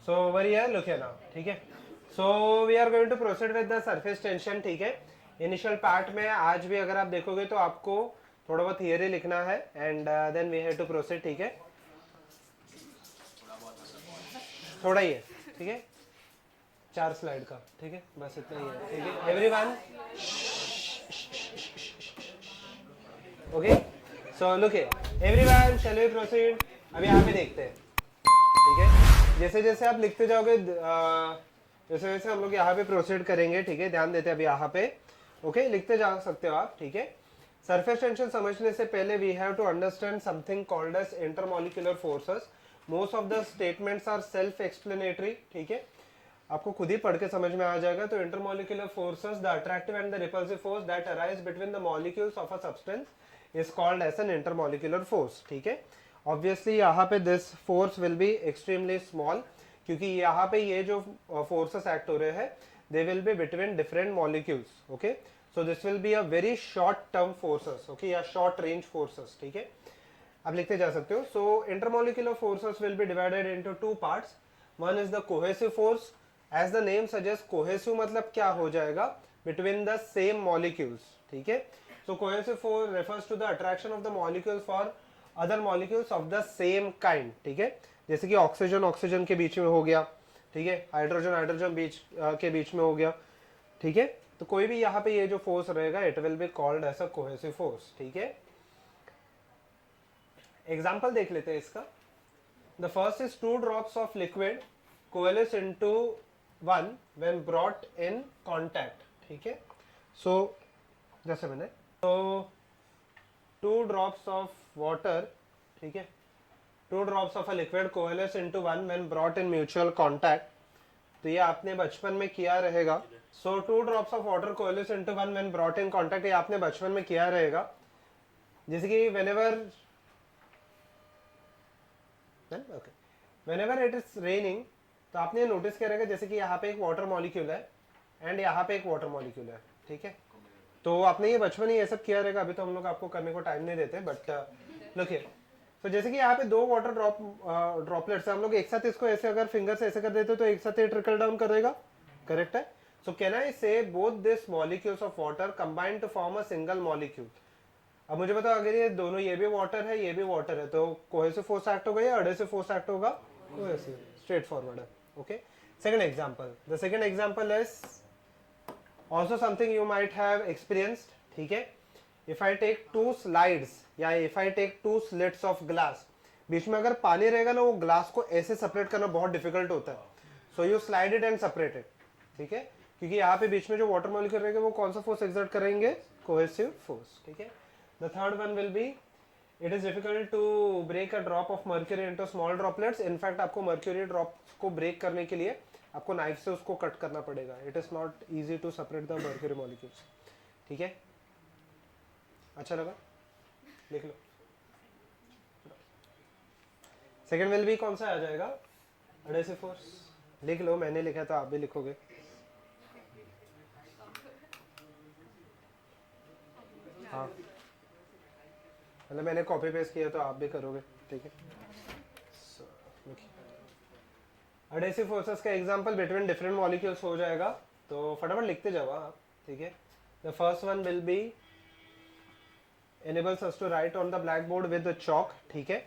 So over here look here now, ठीक है। So we are going to proceed with the surface tension, ठीक है। Initial part में आज भी अगर आप देखोगे तो आपको थोड़ा बहुत थियरी लिखना है and then we have to proceed, ठीक है। थोड़ा ही है, ठीक है, 4 स्लाइड का, ठीक है, बस इतना ही है, ठीक है everyone. Okay, so look here everyone, shall we proceed. अभी यहाँ पे देखते हैं, ठीक है। जैसे जैसे आप लिखते जाओगे जैसे जैसे हम लोग यहाँ पे प्रोसीड करेंगे, ठीक है, ध्यान देते हैं अभी यहाँ पे। ओके, लिखते जा सकते हो आप, ठीक है। सरफेस टेंशन समझने से पहले we have to understand something called as intermolecular forces. Most of the statements are self explanatory, ठीक है, आपको खुद ही पढ़ के समझ में आ जाएगा। तो intermolecular forces, the attractive and the repulsive force that arise between the molecules of a substance is called as an intermolecular force, ठीक है। ऑब्वियसली यहाँ पे this force will be extremely small, क्योंकि यहाँ पे ये जो फोर्सेस एक्ट हो रहे हैं they will be between different molecules, okay. So this will be a very short term forces, okay, या शॉर्ट रेंज फोर्सेस, ठीक है। आप लिखते जा सकते हो। So intermolecular forces will be divided into 2 parts. One is the cohesive force, as the name suggest. Cohesive मतलब क्या हो जाएगा, बिटवीन द सेम मॉलिक्यूल्स, ठीक है। So cohesive force refers to the attraction of the molecules for other molecules of the same kind, ठीक है। जैसे कि ऑक्सीजन ऑक्सीजन के बीच में हो गया, ठीक है, हाइड्रोजन हाइड्रोजन के बीच में हो गया, ठीक है। तो कोई भी यहाँ पे ये जो फोर्स रहेगा it will be called as a cohesive force, ठीक है। एग्जाम्पल देख लेते हैं इसका। The first is 2 drops of liquid coalesce into 1 when brought in contact, ठीक है। सो जैसे मैंने तो 2 ड्रॉप्स ऑफ वाटर, ठीक है, 2 drops of a liquid coalesce into 1 when brought in mutual contact. तो ये आपने बचपन में किया रहेगा। So 2 drops of water coalesce into 1 when brought in contact, ये आपने बचपन में किया रहेगा। जैसे कि व्हेनेवर इट इज रेनिंग, तो आपने नोटिस किया रहेगा जैसे कि यहाँ पे एक वाटर मॉलिक्यूल है एंड यहाँ पे एक वाटर मॉलिक्यूल है, ठीक है। तो आपने ये बचपन ही ये सब किया रहेगा, अभी तो हम लोग आपको करने को टाइम नहीं देते, बट लुक हियर। तो जैसे कि यहाँ पे 2 वाटर ड्रॉपलेट्स हम लोग एक साथ इसको ऐसे अगर फिंगर से ऐसे कर देते तो एक साथ ये ट्रिकल डाउन करेगा, करेक्ट है। So can I say both this molecules of water combined to form a single molecule. अब मुझे बताओ अगर ये दोनों, ये भी वाटर है ये भी वाटर है, तो कोहेसिव फोर्स एक्ट होगा या एडहेसिव फोर्स एक्ट होगा? कोहेसिव, स्ट्रेट फॉरवर्ड है, okay. Second example, the second example is also something you might have experienced, ठीक है। if I take 2 slides या if I take 2 slits of glass, बीच में अगर पानी रहेगा ना, वो ग्लास को ऐसे सेपरेट करना बहुत डिफिकल्ट होता है। So you slide it and separate it, ठीक है, क्योंकि यहाँ पे बीच में जो वाटर मॉलिक्यूल रहेंगे वो कौन सा फोर्स एक्सर्ट करेंगे? कोहेसिव फोर्स, ठीक है। The third one will be it is difficult to break a drop of mercury into small droplets. In fact आपको मर्क्यूरी ड्रॉप को ब्रेक करने के लिए आपको नाइफ से उसको कट करना पड़ेगा। It is not easy to separate the mercury molecules, ठीक है। अच्छा लगा, लिख लो। सेकेंड विल बी कौन सा आ जाएगा? एडहेसिव फोर्स, लिख लो, मैंने लिखा तो आप भी लिखोगे। हाँ, मतलब मैंने कॉपी पेस्ट किया तो आप भी करोगे, ठीक है। एडहेसिव फोर्सेस का एग्जांपल बिटवीन डिफरेंट मॉलिक्यूल्स हो जाएगा, तो फटाफट लिखते जाओ आप, ठीक है। The first one will B enables us to write on the blackboard with the chalk, ठीक है।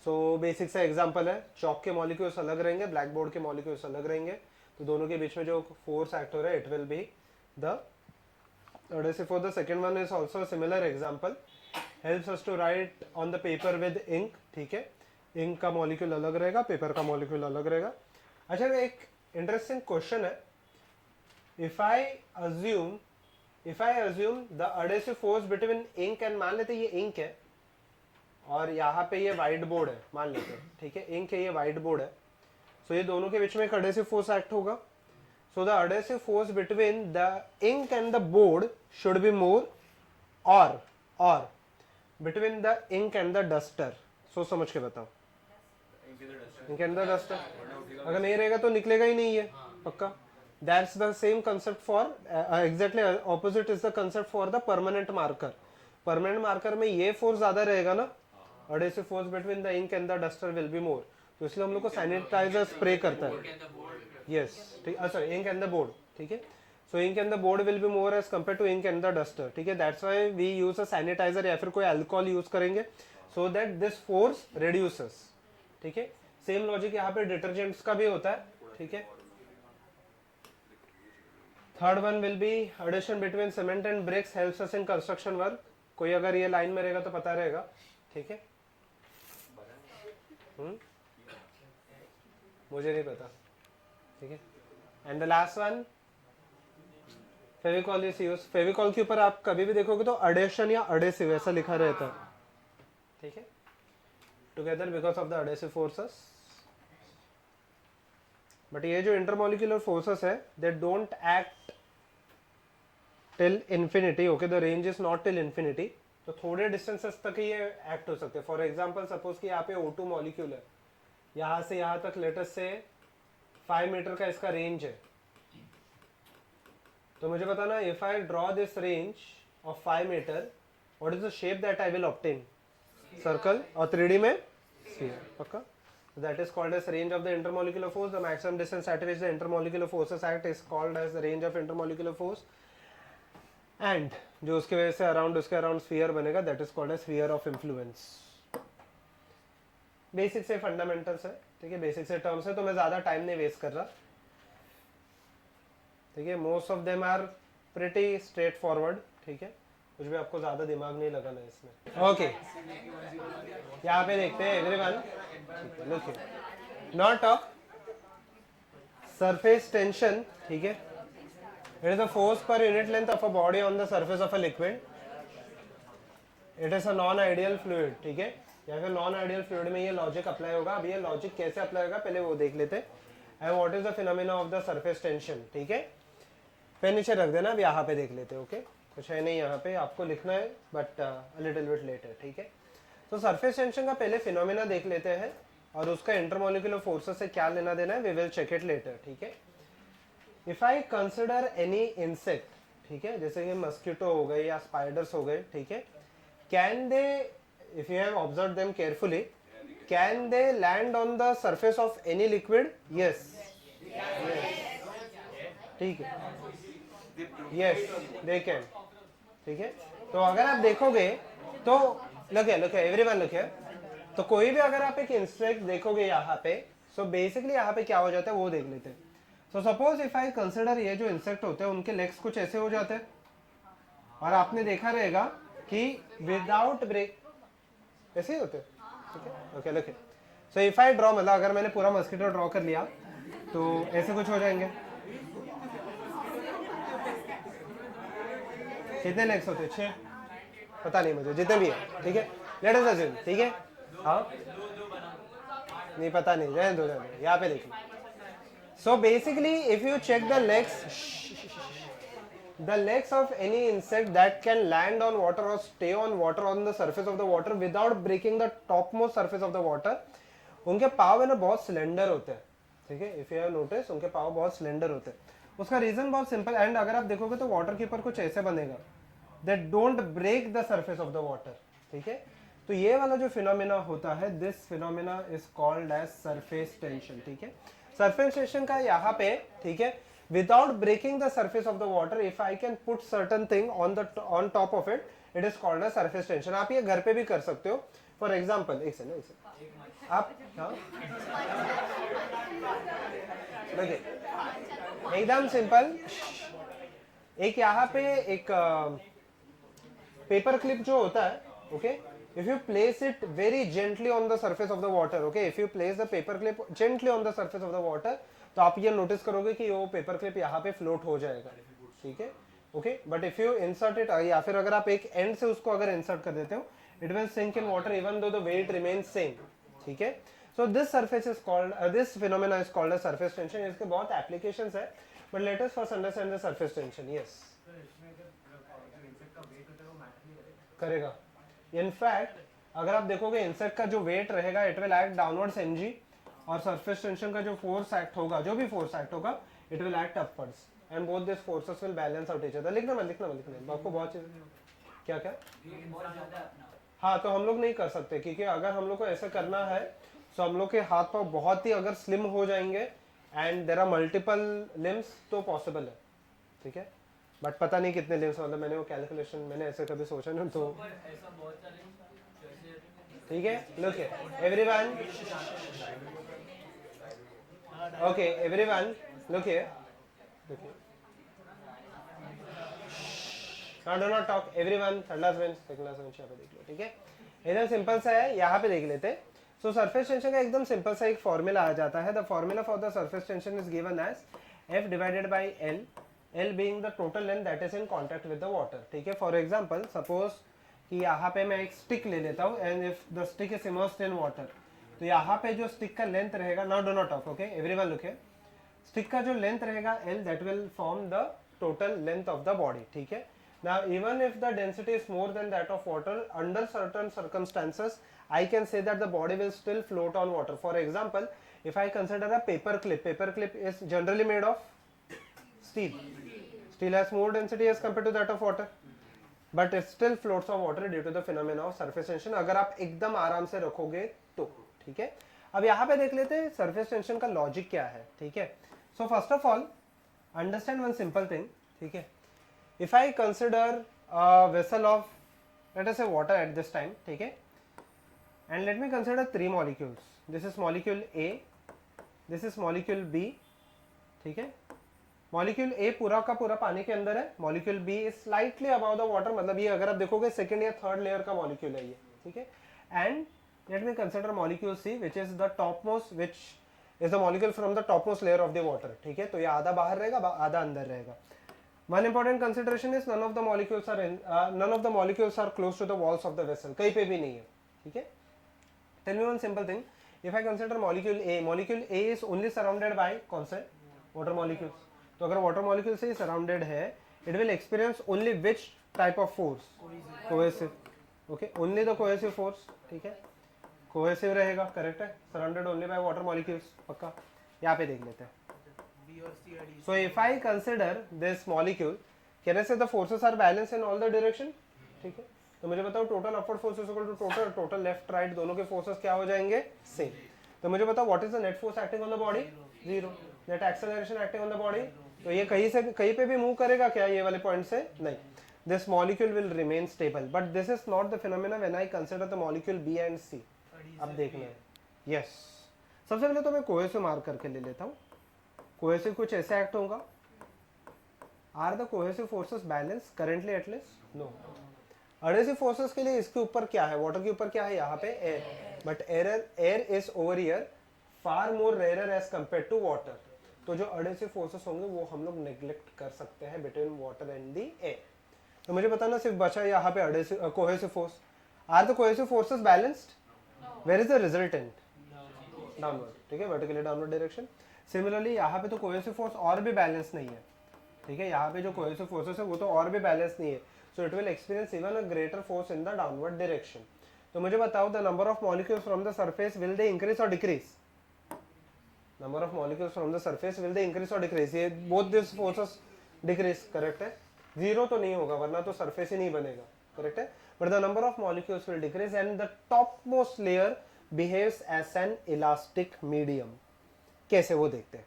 सो बेसिक सा एग्जांपल है, चॉक के मॉलिक्यूल्स अलग रहेंगे, ब्लैक बोर्ड के मॉलिक्यूल्स अलग रहेंगे, तो दोनों के बीच में जो फोर्स एक्ट हो रहा है it will be the adhesive force. The second one is also similar example, helps us to write on the paper with ink, ठीक है। इंक का मॉलिक्यूल अलग रहेगा, पेपर का मॉलिक्यूल अलग रहेगा। अच्छा, एक इंटरेस्टिंग क्वेश्चन है, if I assume the adhesive force between ink and, मान लेते ये इंक है और यहाँ पे ये व्हाइट बोर्ड है, मान लेते हैं, ठीक है, इंक है ये व्हाइट बोर्ड है। सो ये दोनों के बीच में एक एडहेसिव फोर्स एक्ट होगा। So the adhesive force between the ink and the board should be more और between the ink and the duster. So समझ के बताओ, इंक एंड द डस्टर अगर नहीं रहेगा तो निकलेगा ही नहीं है, पक्का। That's the same concept for exactly opposite is the concept for the permanent marker. Permanent marker में ये force ज्यादा रहेगा ना, adhesive force between the ink and the duster will be more. तो इसलिए हम लोग को सैनिटाइजर स्प्रे करता है. यस, ठीक, sir ink and the board. ठीक है, so ink and the board will be more as compare to ink and the duster. ठीक है, that's why we use a sanitizer या फिर कोई अल्कोहल यूज करेंगे so that this force reduces. ठीक है, सेम लॉजिक यहाँ पे डिटर्जेंट्स का भी होता है. ठीक है, third one will be adhesion between cement and bricks helps us in construction work. कोई अगर ये लाइन में रहेगा तो पता रहेगा. ठीक है, मुझे नहीं पता. ठीक है, and the last one Fevicol is use. Fevicol के ऊपर आप कभी भी देखोगे तो एडेशन या एडेसिव ऐसा लिखा रहता है. ठीक है, together because of the adhesive forces. But ये जो इंटरमोलिकुलर फोर्सेस है they don't act till infinity. Okay, the range is not till infinity. तो थोड़े डिस्टेंसेस तक ही ये एक्ट हो सकते हैं. फॉर एग्जांपल सपोज कि यहाँ पे O2 मॉलिक्यूल है, यहाँ से यहाँ तक लेटेस्ट से 5 मीटर का इसका रेंज है. तो मुझे बताना, if I draw this range of 5 metre, what is the shape that I will obtain? Circle और 3D में स्फीयर. पक्का? That is called as range of the intermolecular force. The maximum distance at which the intermolecular forces act is called as the range of intermolecular force. And जो उसके वजह से around उसके around sphere बनेगा, that is called as sphere of influence. Basic से fundamentals है. ठीक है, बेसिक से टर्म्स है, तो मैं ज्यादा टाइम नहीं वेस्ट कर रहा. ठीक है, most of them are pretty straightforward. ठीक है, कुछ भी आपको ज्यादा दिमाग नहीं लगाना है इसमें. ओके, यहाँ पे देखते हैं everyone. Look here, not talk surface tension. ठीक है, इट इज द फोर्स पर unit length of a body on the surface of a liquid. It is a non ideal fluid. ठीक है, या फिर नॉन आइडियल फ्लूइड में ये logic apply होगा. अब ये लॉजिक कैसे अप्लाई होगा पहले वो देख लेते हैं. And what is the phenomena of the surface tension. ठीक है, पेन नीचे रख देना. अब यहाँ पे देख लेते हैं. ओके, कुछ है नहीं यहाँ पे, आपको लिखना है but a little bit letter. ठीक है, तो सरफेस टेंशन का पहले फिनोमेना देख लेते हैं और उसका इंटरमोलिकुलर फोर्सेस से क्या लेना देना है, we will check it later. ठीक है, if I consider any insect. ठीक है, जैसे कि मस्किटो हो गए या स्पाइडर्स हो गए. ठीक है, can they, if you have observe them carefully, can they land on the surface of any liquid? Yes. ठीक है, यस दे कैन. ठीक है, तो अगर आप देखोगे तो लुक एवरीवन लुक हियर. तो कोई भी अगर आप एक इंसेक्ट देखोगे यहाँ पे, सो बेसिकली यहाँ पे क्या हो जाता है वो देख लेते हैं. So suppose if I consider, ये जो इंसेक्ट होते हैं उनके लेग्स कुछ ऐसे हो जाते हैं और आपने देखा रहेगा कि विदाउट ब्रेक ऐसे ही होते हैं. ठीक है, okay look. So if I draw, मतलब अगर मैंने पूरा मस्किटो ड्रॉ कर लिया तो ऐसे कुछ हो जाएंगे. कितने लेग्स होते हैं? 6, पता नहीं मुझे, जितने भी है. ठीक है, लेट अस अज्यूम. ठीक है, हाँ नहीं पता नहीं, रहने दो यहाँ पे देखो. So basically if you check the legs of any insect that can land on water or stay on water on the surface of the water without breaking the topmost surface of the water, उनके पाँव है ना बहुत cylinder होते हैं. ठीक है, if you have notice उनके पाँव बहुत सिलेंडर होते हैं. उसका रीजन बहुत सिंपल. एंड अगर आप देखोगे तो वाटर के ऊपर कुछ ऐसे बनेगा, that don't break the surface of the water. ठीक है, तो ये वाला जो फिनोमेना होता है, this phenomena is called as surface tension. ठीक है, सरफेस टेंशन का यहाँ पे, ठीक है, without breaking the surface of the water, if I can put certain thing on top of it, it is called as surface tension. आप ये घर पे भी कर सकते हो. फॉर एग्जाम्पल, एक सेकंड आप, हाँ देखिए एकदम सिंपल. एक यहाँ पे एक पेपर क्लिप जो होता है, okay, if you place it very gently on the surface of the water, okay, if you place the paper clip gently on the surface of the water, तो आप ये नोटिस करोगे कि वो पेपर क्लिप यहाँ पे फ्लोट हो जाएगा. ठीक है, okay, but if you insert it, या फिर अगर आप एक एंड से उसको अगर इंसर्ट कर देते हो, it will sink in water even though the weight remains same. ठीक है, so this surface is called, this phenomena is called surface tension. इसके बहुत एप्लीकेशंस है, but let us first understand the surface tension. Yes, करेगा. In fact अगर आप देखोगे insect का जो वेट रहेगा, it will act downwards mg, और सरफेस टेंशन का जो फोर्स एक्ट होगा, जो भी फोर्स एक्ट होगा, it will act upwards, and both this forces will balance out each other. लिखना आपको बहुत चीज. क्या हाँ, तो हम लोग नहीं कर सकते, क्योंकि अगर हम लोग को ऐसा करना है सो हम लोग के हाथ पाँव बहुत ही अगर स्लिम हो जाएंगे and there are multiple limbs तो पॉसिबल है, ठीक है, बट पता नहीं कितने लिम्स, मतलब मैंने वो कैलकुलेशन मैंने ऐसे कभी सोचा नहीं तो ठीक है। Look everyone, okay everyone look here, now do not talk everyone, third class bench second class bench यहाँ पे देख लो, ठीक है, एकदम सिंपल सा है, यहाँ पे देख लेते। सो सरफेस टेंशन का एकदम सिंपल सा एक फॉर्मूला आ जाता है। The formula for the surface tension is given as F divided by L, L being the total length that is in contact with the water, ठीक है। फॉर एग्जांपल सपोज कि यहाँ पे मैं एक स्टिक ले लेता हूँ and if the stick is immersed in water, तो यहाँ पे जो स्टिक का लेंथ रहेगा, now do not talk, okay everyone look here, stick का जो लेंथ रहेगा L that will form the total length of the body, ठीक है। Now even if the density is more than that of water, under certain circumstances I can say that the body will still float on water. For example, if I consider a paper clip is generally made of steel. Steel has more density as compared to that of water, but it still floats on water due to the phenomena of surface tension. अगर आप एकदम आराम से रखोगे तो, ठीक है। अब यहाँ पे देख लेते हैं सरफेस टेंशन का लॉजिक क्या है, ठीक है। सो first of all understand one simple thing, ठीक है। If I consider a vessel of let us say water at this time, ठीक है, and let me consider 3 molecules. This is molecule A, this is molecule B, ठीक है। molecule A पूरा का पूरा पानी के अंदर है, molecule B is slightly above the water, मतलब ये अगर आप देखोगे सेकेंड या थर्ड लेयर का molecule है ये, ठीक है। and let me consider molecule C which is the topmost, which is the molecule from the topmost layer of the water, ठीक है। तो ये आधा बाहर रहेगा, आधा अंदर रहेगा। One important consideration is none of the molecules are close to the walls of the vessel, कहीं पे भी नहीं है, ठीक है। Tell me one simple thing, if I consider molecule A is only surrounded by कौन से water molecules, तो अगर water molecule से surrounded है, it will experience only which type of force, cohesive, okay, only the cohesive force, ठीक है, cohesive रहेगा, correct है, surrounded only by water molecules, पक्का। यहाँ पे देख लेते हैं। So if I consider this molecule, can I say the forces are balanced in all the direction, ठीक है। तो मुझे बताओ total upward force is equal to total left right दोनों के फोर्सेस क्या हो जाएंगे, सेम। तो मुझे बताओ what is the net force acting on the body, 0। Net acceleration acting on the body, तो ये कहीं पे भी मूव करेगा क्या, ये वाले पॉइंट से नहीं। This molecule will remain stable, but this is not the phenomena when I consider the molecule B and C. अब देखना है, यस, सबसे पहले तो मैं कोहेसिव मार्क करके ले लेता हूँ। कोहेसिव कुछ ऐसे एक्ट होगा, are the cohesive forces balance currently at least, no. Adhesive forces के लिए इसके ऊपर क्या है, वाटर के ऊपर क्या है, यहाँ पे air, but air is over here far more rare as compare to water. तो जो एडहेसिव फोर्सेस होंगे वो हम लोग नेग्लेक्ट कर सकते हैं between water and the air. तो मुझे बताना सिर्फ बचा यहाँ पे adhesive cohesive force. Are the cohesive forces balanced, where is the resultant, downward, ठीक है, वर्टिकली डाउनवर्ड डायरेक्शन। सिमिलरली यहाँ पे तो कोहेसिव फोर्स और भी बैलेंस नहीं है, ठीक है, यहाँ पे जो कोहेसिव फोर्सेस है वो तो और भी बैलेंस नहीं है, so it will experience even a greater force in the downward direction. तो मुझे बताओ the number of molecules from the surface will they increase और decrease, number of molecules from the surface will they increase और decrease, ये both this forces decrease, correct है, 0 तो नहीं होगा वरना तो सरफेस ही नहीं बनेगा, करेक्ट है, but the number of molecules will decrease and the top most layer behaves as an elastic medium. कैसे वो देखते हैं,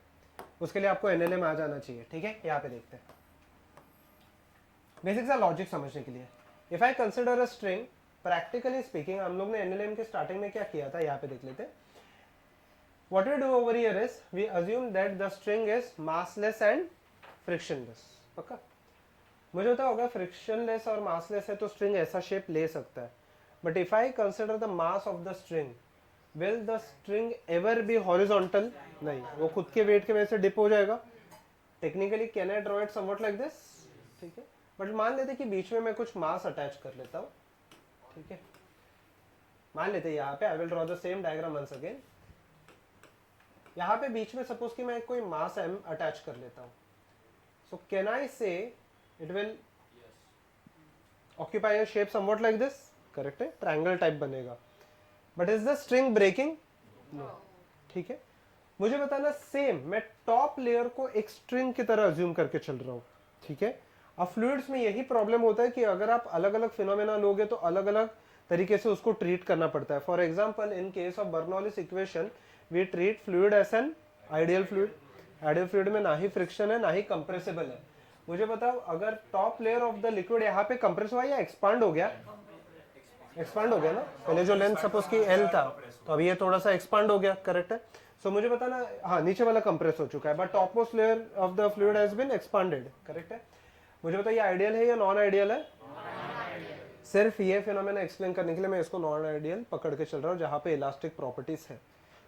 उसके लिए आपको एनएलएम आ जाना चाहिए, ठीक है। यहाँ पे देखते हैं बेसिक सा लॉजिक समझने के लिए। If I consider a string, practically speaking हम लोग ने एनएलएम के स्टार्टिंग में क्या किया था, यहाँ पे देख लेते हैं। What we do over here is we assume that the string is massless and frictionless, पक्का। मुझे पता होगा फ्रिक्शनलेस और मासलेस है तो स्ट्रिंग ऐसा शेप ले सकता है, but if I consider the mass of the string, will the string ever be horizontal? नहीं, वो खुद के वेट के वजह से डिप हो जाएगा। Technically can I draw it somewhat like this, ठीक है, बट मान लेते कि बीच में मैं कुछ मास अटैच कर लेता हूँ, ठीक है, मान लेते यहाँ पे I will draw the same diagram once again. यहाँ पे बीच में सपोज कि मैं कोई मास m अटैच कर लेता हूँ, सो can I say it will occupy a shape somewhat like this, correct है, ट्रायंगल टाइप बनेगा, but is the string breaking, no, ठीक है। मुझे बताना सेम, मैं टॉप लेयर को एक स्ट्रिंग की तरह अज्यूम करके चल रहा हूँ, ठीक है। अब फ्लूइड्स में यही प्रॉब्लम होता है कि अगर आप अलग अलग फिनोमेना लोगे तो अलग अलग तरीके से उसको ट्रीट करना पड़ता है. For example in case of Bernoulli's equation we treat fluid as an ideal fluid. Ideal fluid में ना ही फ्रिक्शन है ना ही कंप्रेसिबल है. मुझे बताओ अगर top layer of the liquid यहाँ पे कंप्रेस हुआ या एक्सपांड हो गया? एक्सपांड हो गया ना. पहले जो लेंथ सपोज की एल था तो अभी ये थोड़ा सा एक्सपांड हो गया. करेक्ट है. सो मुझे बताना, हाँ नीचे वाला कंप्रेस हो चुका है but top most layer of the fluid has been expanded. Correct है. मुझे बताइए आइडियल है या नॉन आइडियल है? सिर्फ ये फिनोमेना एक्सप्लेन करने के लिए मैं इसको नॉन आइडियल पकड़ के चल रहा हूँ जहाँ पे इलास्टिक प्रॉपर्टीज है.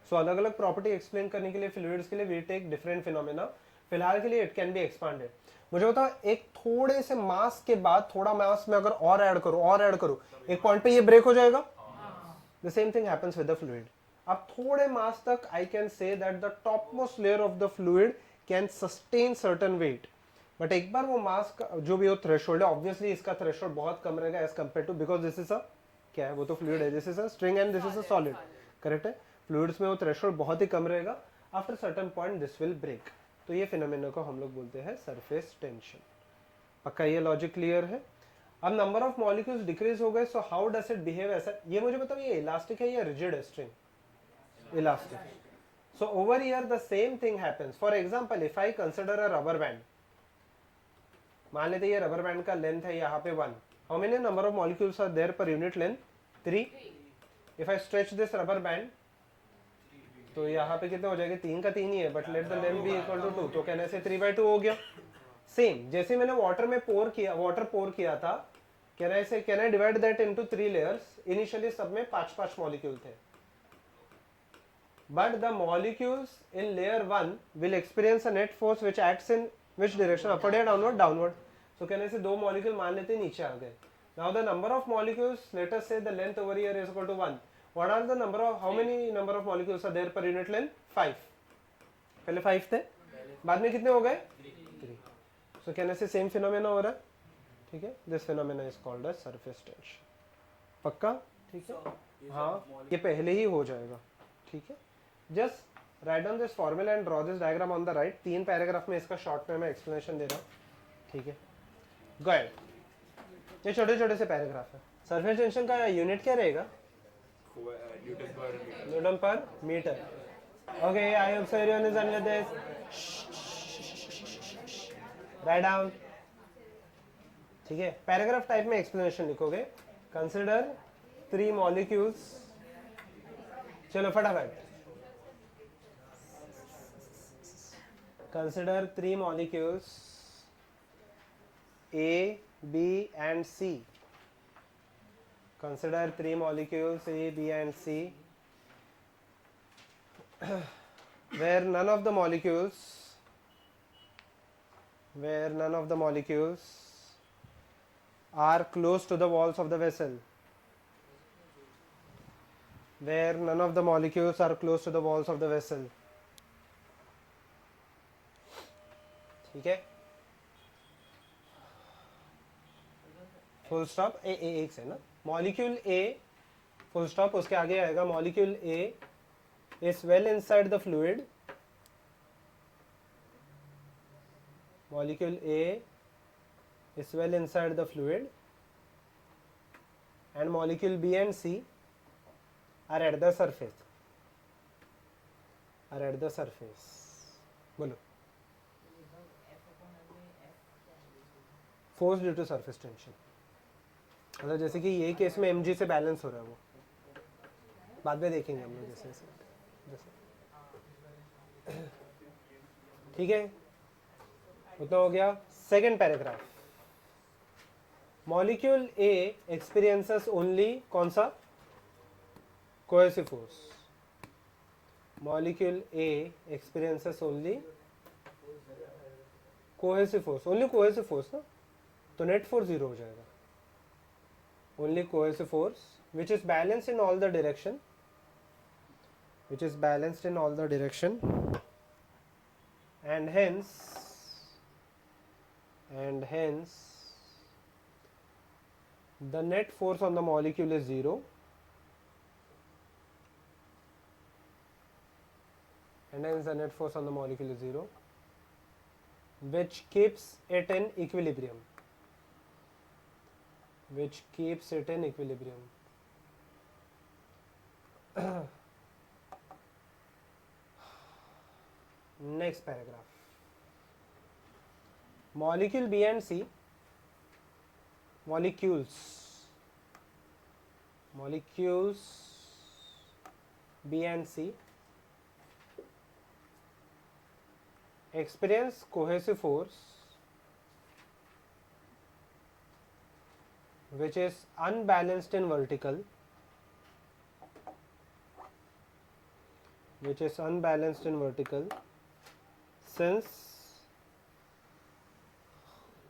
सो अलग अलग प्रॉपर्टी एक्सप्लेन करने के लिए फ्लूइड्स के लिए वी टेक डिफरेंट फिनोमेना. फिलहाल के लिए इट कैन बी एक्सपांडेड. मुझे बताओ एक थोड़े से मास के बाद थोड़ा मास में अगर और ऐड करूं एक पॉइंट पे ये ब्रेक हो जाएगा. The same thing happens with the fluid. अब थोड़े मास तक I can say that the top most layer of the fluid can sustain certain weight. But एक बार वो मास का जो भी वो थ्रेशोल्ड है, ऑब्वियसली इसका थ्रेशोल्ड बहुत कम रहेगा as compare to, because this is a क्या है, वो तो फ्लूइड है, this is a string and this is a solid. Correct है. फ्लूइड्स में वो थ्रेशोल्ड बहुत ही कम रहेगा. After certain point this will break. तो ये फिनोमेना को हम लोग बोलते हैं सरफेस टेंशन. पक्का ये लॉजिक क्लियर है? अब नंबर ऑफ मॉलिक्यूल्स डिक्रीज हो गए, so how does it behave? ऐसा ये मुझे बताओ ये इलास्टिक है या रिजिड है string? Elastic. So over here the same thing happens. For example if I consider a rubber band, मान लेते ये रबर बैंड का लेंथ है यहाँ पे 1. How many number of molecules are there per unit length? 3. If I stretch this rubber band तो यहाँ पे कितने हो जाएंगे? 3 का 3 ही है but let the length be equal to 2, तो कहने से 3/2 हो गया. सेम जैसे मैंने वाटर पोर किया था, can I divide that into 3 layers. Initially सब में 5 मॉलिक्यूल थे but the molecules in layer 1 will experience a net force which acts in which direction? Upward या downward? Downward. So कहने से 2 मॉलिक्यूल मान लेते नीचे आ गए. Now the number of molecules, let us say the length over here is equal to 1. What are the number of, how many number of molecules are there per unit length? 5. पहले 5 थे, बाद में कितने हो गए? 3. So कहने से same phenomena हो रहा है. ठीक है. This phenomena is called as surface tension. पक्का? ठीक है. हाँ ये पहले ही हो जाएगा. ठीक है. Just write down this formula and draw this diagram on the right. 3 paragraph में इसका शॉर्ट में मैं एक्सप्लेनेशन दे रहा हूँ. ठीक है. Go ahead. ये छोटे छोटे से पैराग्राफ है. सरफेस टेंशन का यूनिट क्या रहेगा? Newton per metre. Okay I hope so everyone is under this. Right down. ठीक है. पैराग्राफ टाइप में एक्सप्लेनेशन लिखोगे. Consider 3 molecules. चलो फटाफट. Consider 3 molecules A, B and C. Consider 3 molecules A, B and C where none of the molecules are close to the walls of the vessel. Where none of the molecules are close to the walls of the vessel. ठीक है. Full stop. ए एक से ना. Molecule a full stop, उसके आगे आएगा molecule A is well inside the fluid. Molecule A is well inside the fluid and molecule B and C are at the surface. बोलो. Force due to surface tension. मतलब जैसे कि ये case में mg से बैलेंस हो रहा है, वो बाद में देखेंगे हम लोग जैसे. ठीक है. उतना हो गया. Second paragraph. Molecule A experiences only कौन सा? Cohesive force. Molecule A experiences only cohesive force. Only cohesive force ना, तो नेट फोर्स 0 हो जाएगा. Only cohesive force which is balanced in all the direction and hence the net force on the molecule is 0 and hence the net force on the molecule is 0 which keeps it in equilibrium. Next paragraph. Molecule B and C, molecules B and C experience cohesive force which is unbalanced in vertical, since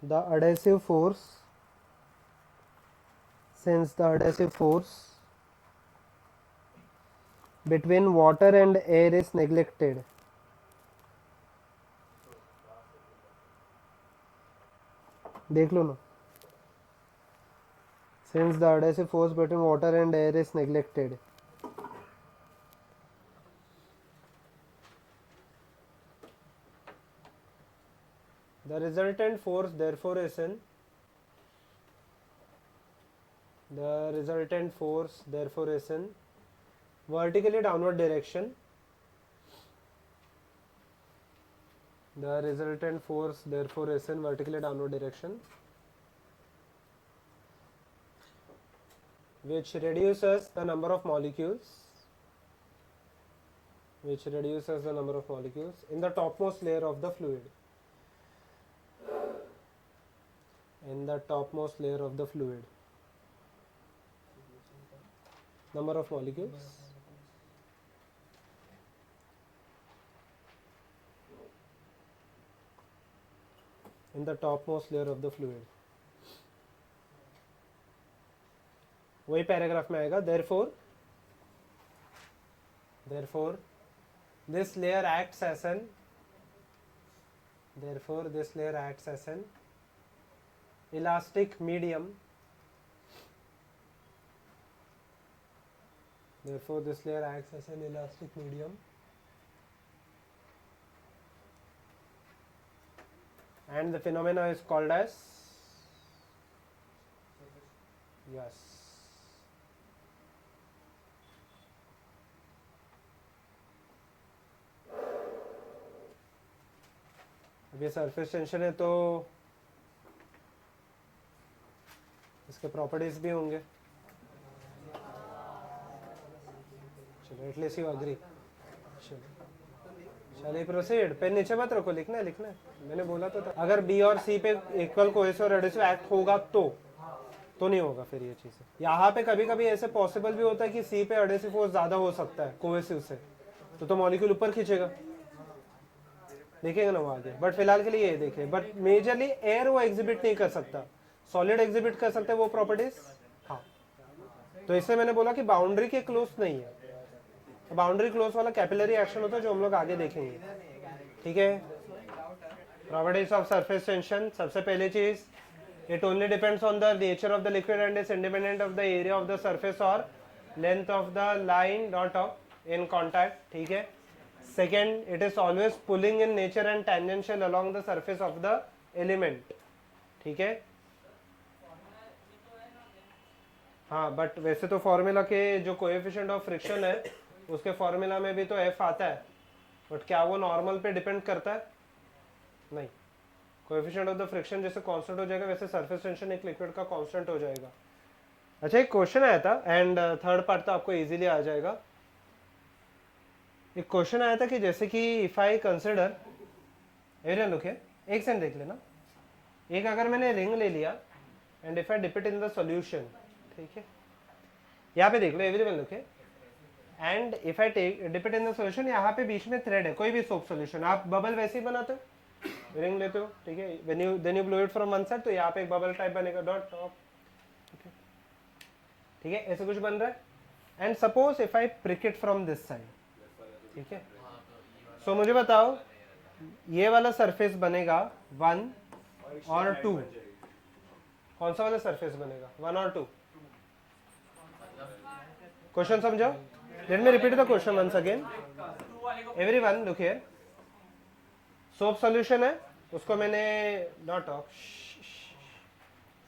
the adhesive force between water and air is neglected. देख लो ना. Since the adhesive force between water and air is neglected. The resultant force therefore is in vertically downward direction. The resultant force therefore is in vertically downward direction, which reduces the number of molecules in the topmost layer of the fluid. Number of molecules in the topmost layer of the fluid. वही paragraph में आएगा. Therefore this layer acts as an elastic medium. And the phenomena is called as अब ये surface tension है तो इसके properties भी होंगे. चलो एटलीस्ट यू अग्री. चलिए प्रोसीड. पेन नीचे मत रखो, लिखना है. मैंने बोला तो था अगर बी और सी पे इक्वल कोहेसिव और एडिसिव एक्ट होगा तो नहीं होगा फिर ये चीज़. यहाँ पे कभी कभी ऐसे पॉसिबल भी होता है कि सी पे एडिसिव फोर्स ज़्यादा हो सकता है कोहेसिव से, तो मॉलिक्यूल ऊपर खींचेगा. देखेगा ना वो आगे. बट फिलहाल के लिए ये देखिए. बट मेजरली एयर वो एग्जिबिट नहीं कर सकता, सॉलिड एग्जिबिट कर सकते हैं वो प्रॉपर्टीज. हाँ, तो इससे मैंने बोला कि बाउंड्री के क्लोज नहीं है. बाउंड्री क्लोज वाला कैपिलरी एक्शन होता है जो हम लोग आगे देखेंगे. ठीक है. Properties of surface tension. सबसे पहली चीज, it only depends on the nature of the liquid and is independent of the area of the surface और length of the line dot of in contact. ठीक है. Second, it is always pulling in nature and tangential along the surface of the element. ठीक है. हाँ, but वैसे तो formula के जो कोएफिशिएंट ऑफ फ्रिक्शन है उसके फॉर्मूला में भी तो F आता है, बट क्या वो नॉर्मल पे डिपेंड करता है? नहीं. कोएफिशिएंट ऑफ द फ्रिक्शन जैसे कांस्टेंट हो जाएगा वैसे सरफेस टेंशन एक लिक्विड का कांस्टेंट हो जाएगा. अच्छा, एक क्वेश्चन आया था एंड थर्ड पार्ट तो आपको इजीली आ जाएगा. एक क्वेश्चन आया था कि जैसे कि if I consider everyone look है, एक सेकंड देख लेना. एक अगर मैंने रिंग ले लिया and if I dip it in the solution. ठीक है, यहाँ पे देख लो एवरीवन लुक है. And if I dip it in the solution, यहाँ पे बीच में थ्रेड है, कोई भी सोप सॉल्यूशन. आप बबल वैसे ही बनाते हो, रिंग लेते हो. ठीक है. Then you blow it from one side, तो यहाँ पे एक बबल टाइप बनेगा डॉट टॉप. ठीक है, ऐसे कुछ बन रहा है. And suppose if I prick it from this side. ठीक है. सो मुझे बताओ ये वाला सरफेस बनेगा 1 और 2. कौन सा वाला सरफेस बनेगा 1 और 2? क्वेश्चन समझो. Let me repeat the question once again. Everyone look here. Soap solution है, उसको मैंने dot of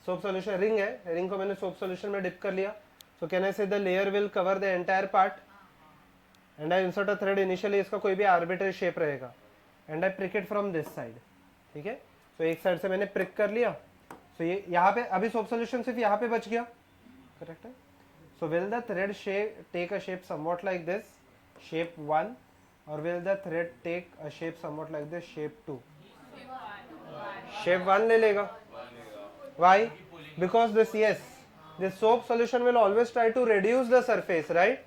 soap solution ring है, रिंग को मैंने सोप सॉल्यूशन में डिप कर लिया. सो कैन आई से the layer will cover the entire part. And I insert a thread, initially इसका कोई भी आर्बिट्ररी शेप रहेगा, and I prick it from this side, ठीक है। तो एक साइड से मैंने प्रिक कर लिया, तो ये यहाँ पे अभी सोप सोल्यूशन सिर्फ यहाँ पे बच गया, करेक्ट है। So will the thread shape take a shape somewhat like this, shape 1, और will the thread take a shape somewhat like this, shape 2? Shape 1 ले लेगा। Why? Because this, yes, this soap solution will always try to reduce the surface, right?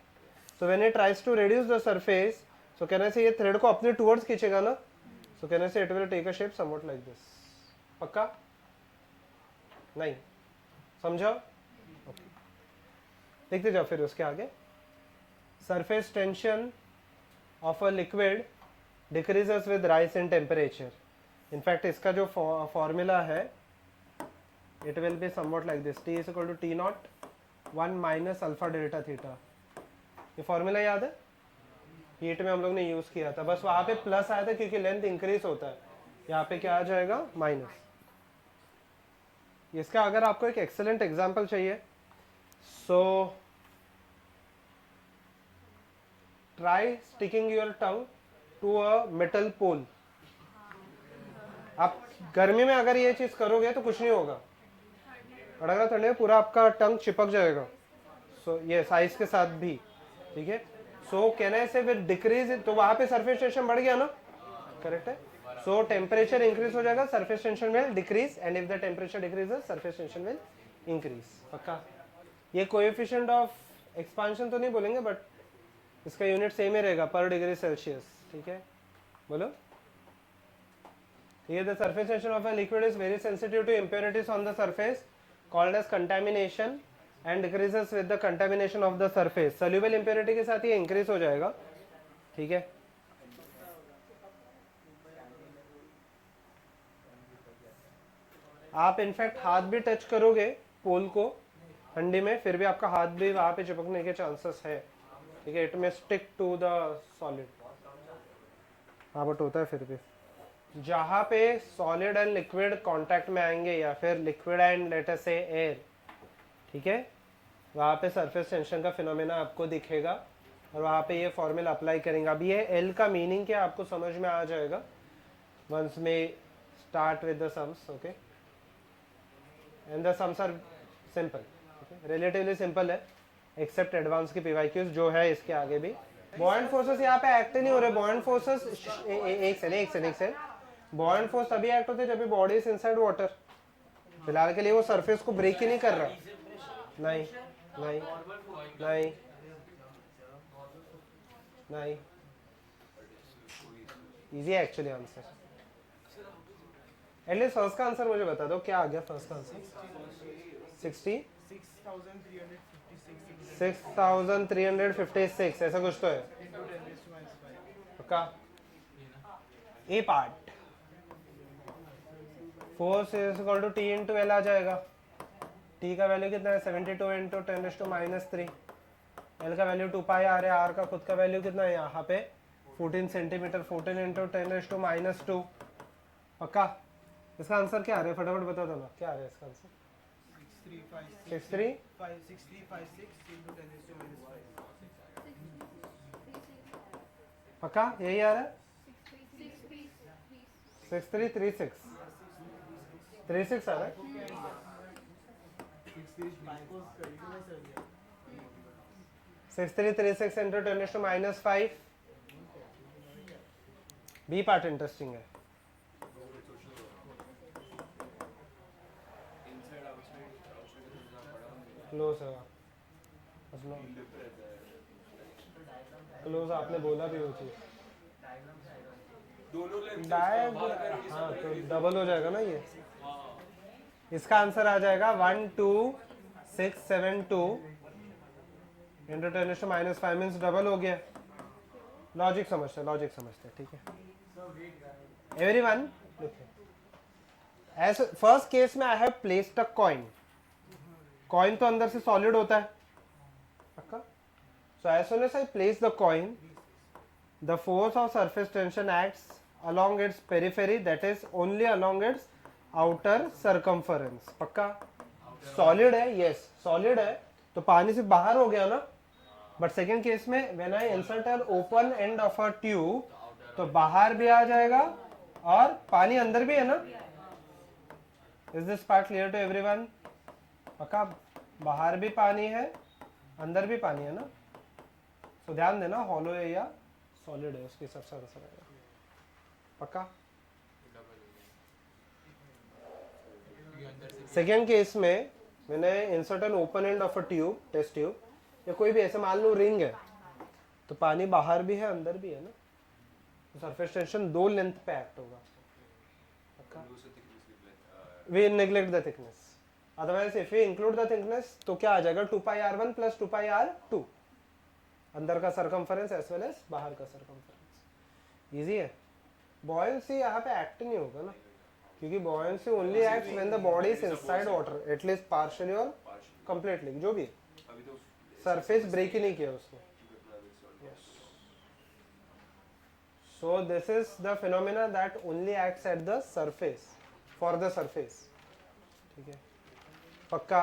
So when it tries to reduce the surface, so can I say ये thread को अपने towards खींचेगा ना, so can I say it will take a shape somewhat like this? पक्का? नहीं, समझो? Okay. देखते जाओ फिर उसके आगे। Surface tension of a liquid decreases with rise in temperature. In fact इसका जो formula है, it will be somewhat like this, T is equal to T naught 1 minus alpha delta theta। ये फॉर्मूला याद है, हीट में हम लोग ने यूज किया था, बस वहां पे प्लस आया था क्योंकि लेंथ इंक्रीज होता है, यहाँ पे क्या आ जाएगा, माइनस। इसका अगर आपको एक एक्सेलेंट एग्जांपल चाहिए, so try sticking your tongue to a metal pole. आप गर्मी में अगर ये चीज करोगे तो कुछ नहीं होगा, और अगर ठंडे में पूरा आपका टंग चिपक जाएगा। सो ये साइज के साथ भी, ठीक है। सो कैन आई से विद डिक्रीज, तो वहां पे सरफेस टेंशन बढ़ गया ना, करेक्ट है। सो टेम्परेचर इंक्रीज हो जाएगा, surface tension will decrease, and if the temperature decreases surface tension will increase. पक्का? ये कोएफिशिएंट ऑफ एक्सपांशन तो नहीं बोलेंगे, बट इसका यूनिट सेम ही रहेगा, पर डिग्री सेल्सियस, ठीक है। बोलो। Here the surface tension of a liquid is very sensitive to impurities on the surface called as contamination and decreases with the contamination of the surface। soluble impurity के साथ ये increase हो जाएगा, ठीक है। आप इनफैक्ट हाथ भी टच करोगे पोल को ठंडी में, फिर भी आपका हाथ भी वहां पे चिपकने के चांसेस है, ठीक है। इट में स्टिक टू द सॉलिड, हाँ बट होता है फिर भी। जहाँ पे सॉलिड एंड लिक्विड कांटेक्ट में आएंगे, या फिर लिक्विड एंड लेट अस से एयर, ठीक है, वहाँ पे सरफेस टेंशन का फिनोमेना आपको दिखेगा, और वहाँ पे ये फॉर्मूला अप्लाई करेंगे। अब ये एल का मीनिंग क्या आपको समझ में आ जाएगा वंस में start with the sums, okay. And the sums are simple, relatively simple है, एक्सेप्ट एडवांस की पीवाईक्यूज जो है इसके आगे भी। बॉयंट फोर्सेस यहाँ पे एक्ट नहीं हो रहे। बॉयंट फोर्सेस एक सेकंड, बॉयंट फोर्स तभी एक्ट होते हैं जब बॉडी इज इनसाइड वाटर। फिलहाल के लिए वो सरफेस को ब्रेक ही नहीं कर रहा। नहीं नहीं नहीं नहीं, इजी है एक्चुअली आंसर। एटलीस्ट फर्स्ट का आंसर मुझे बता दो, क्या आ गया फर्स्ट का आंसर? 6356, ऐसा कुछ तो है। पक्का? A part force is equal to T into L आ जाएगा। टी का वैल्यू कितना है? 72 इंटू 10⁻³ एल का वैल्यू 2 पाई आर है। आर का खुद का वैल्यू कितना है यहाँ पे? 14 सेंटीमीटर। 14 इंटू 10⁻²। पक्का? इसका आंसर क्या आ रहा है? फटाफट बता दो ना, क्या आ रहा है इसका आंसर? 6356 into 10⁻⁵। पक्का यही आ रहा है? 6336 36 आ रहा है। 6336 into 10⁻⁵। बी पार्ट इंटरेस्टिंग है। क्लोज है, क्लोज आपने बोला भी वो चीज। डायग, हाँ तो डबल हो जाएगा ना ये। इसका आंसर आ जाएगा 12672 इंटू 10⁻⁵ मीन्स डबल हो गया। लॉजिक समझते, ठीक है एवरीवन। एज फर्स्ट केस में I have placed a coin. Coin तो अंदर से सॉलिड होता है, पक्का? So as soon as I place the coin, the force of surface tension acts along its periphery, that is only along its outer circumference। पक्का? Solid है, yes solid है, तो पानी से बाहर हो गया ना, बट सेकेंड केस में when I insert an open end of a tube, तो बाहर भी आ जाएगा और पानी अंदर भी है ना। Is this part clear to everyone? पक्का बाहर भी पानी है अंदर भी पानी है ना। तो ध्यान देना हॉलो है या सॉलिड है उसके हिसाब से आंसर आएगा। पक्का। सेकेंड केस में मैंने insert an open end of a tube, test tube, या कोई भी ऐसे मान लो रिंग है, तो पानी बाहर भी है अंदर भी है ना, तो सरफेस टेंशन दो लेंथ पे एक्ट होगा। We neglect the thickness, otherwise if we include the thickness तो क्या आ जाएगा 2πr1 प्लस 2πr2, अंदर का सरकमफरेंस एज वेल एज बाहर का सरकमफरेंस। इजी है। बॉयंसी यहाँ पे एक्ट नहीं होगा ना, क्योंकि buoyancy only acts when the body is inside water, at least partially or completely, जो भी सरफेस ब्रेक ही नहीं किया उसने। yes. So this is the phenomena that only acts at the surface, for the surface. ठीक है, पक्का।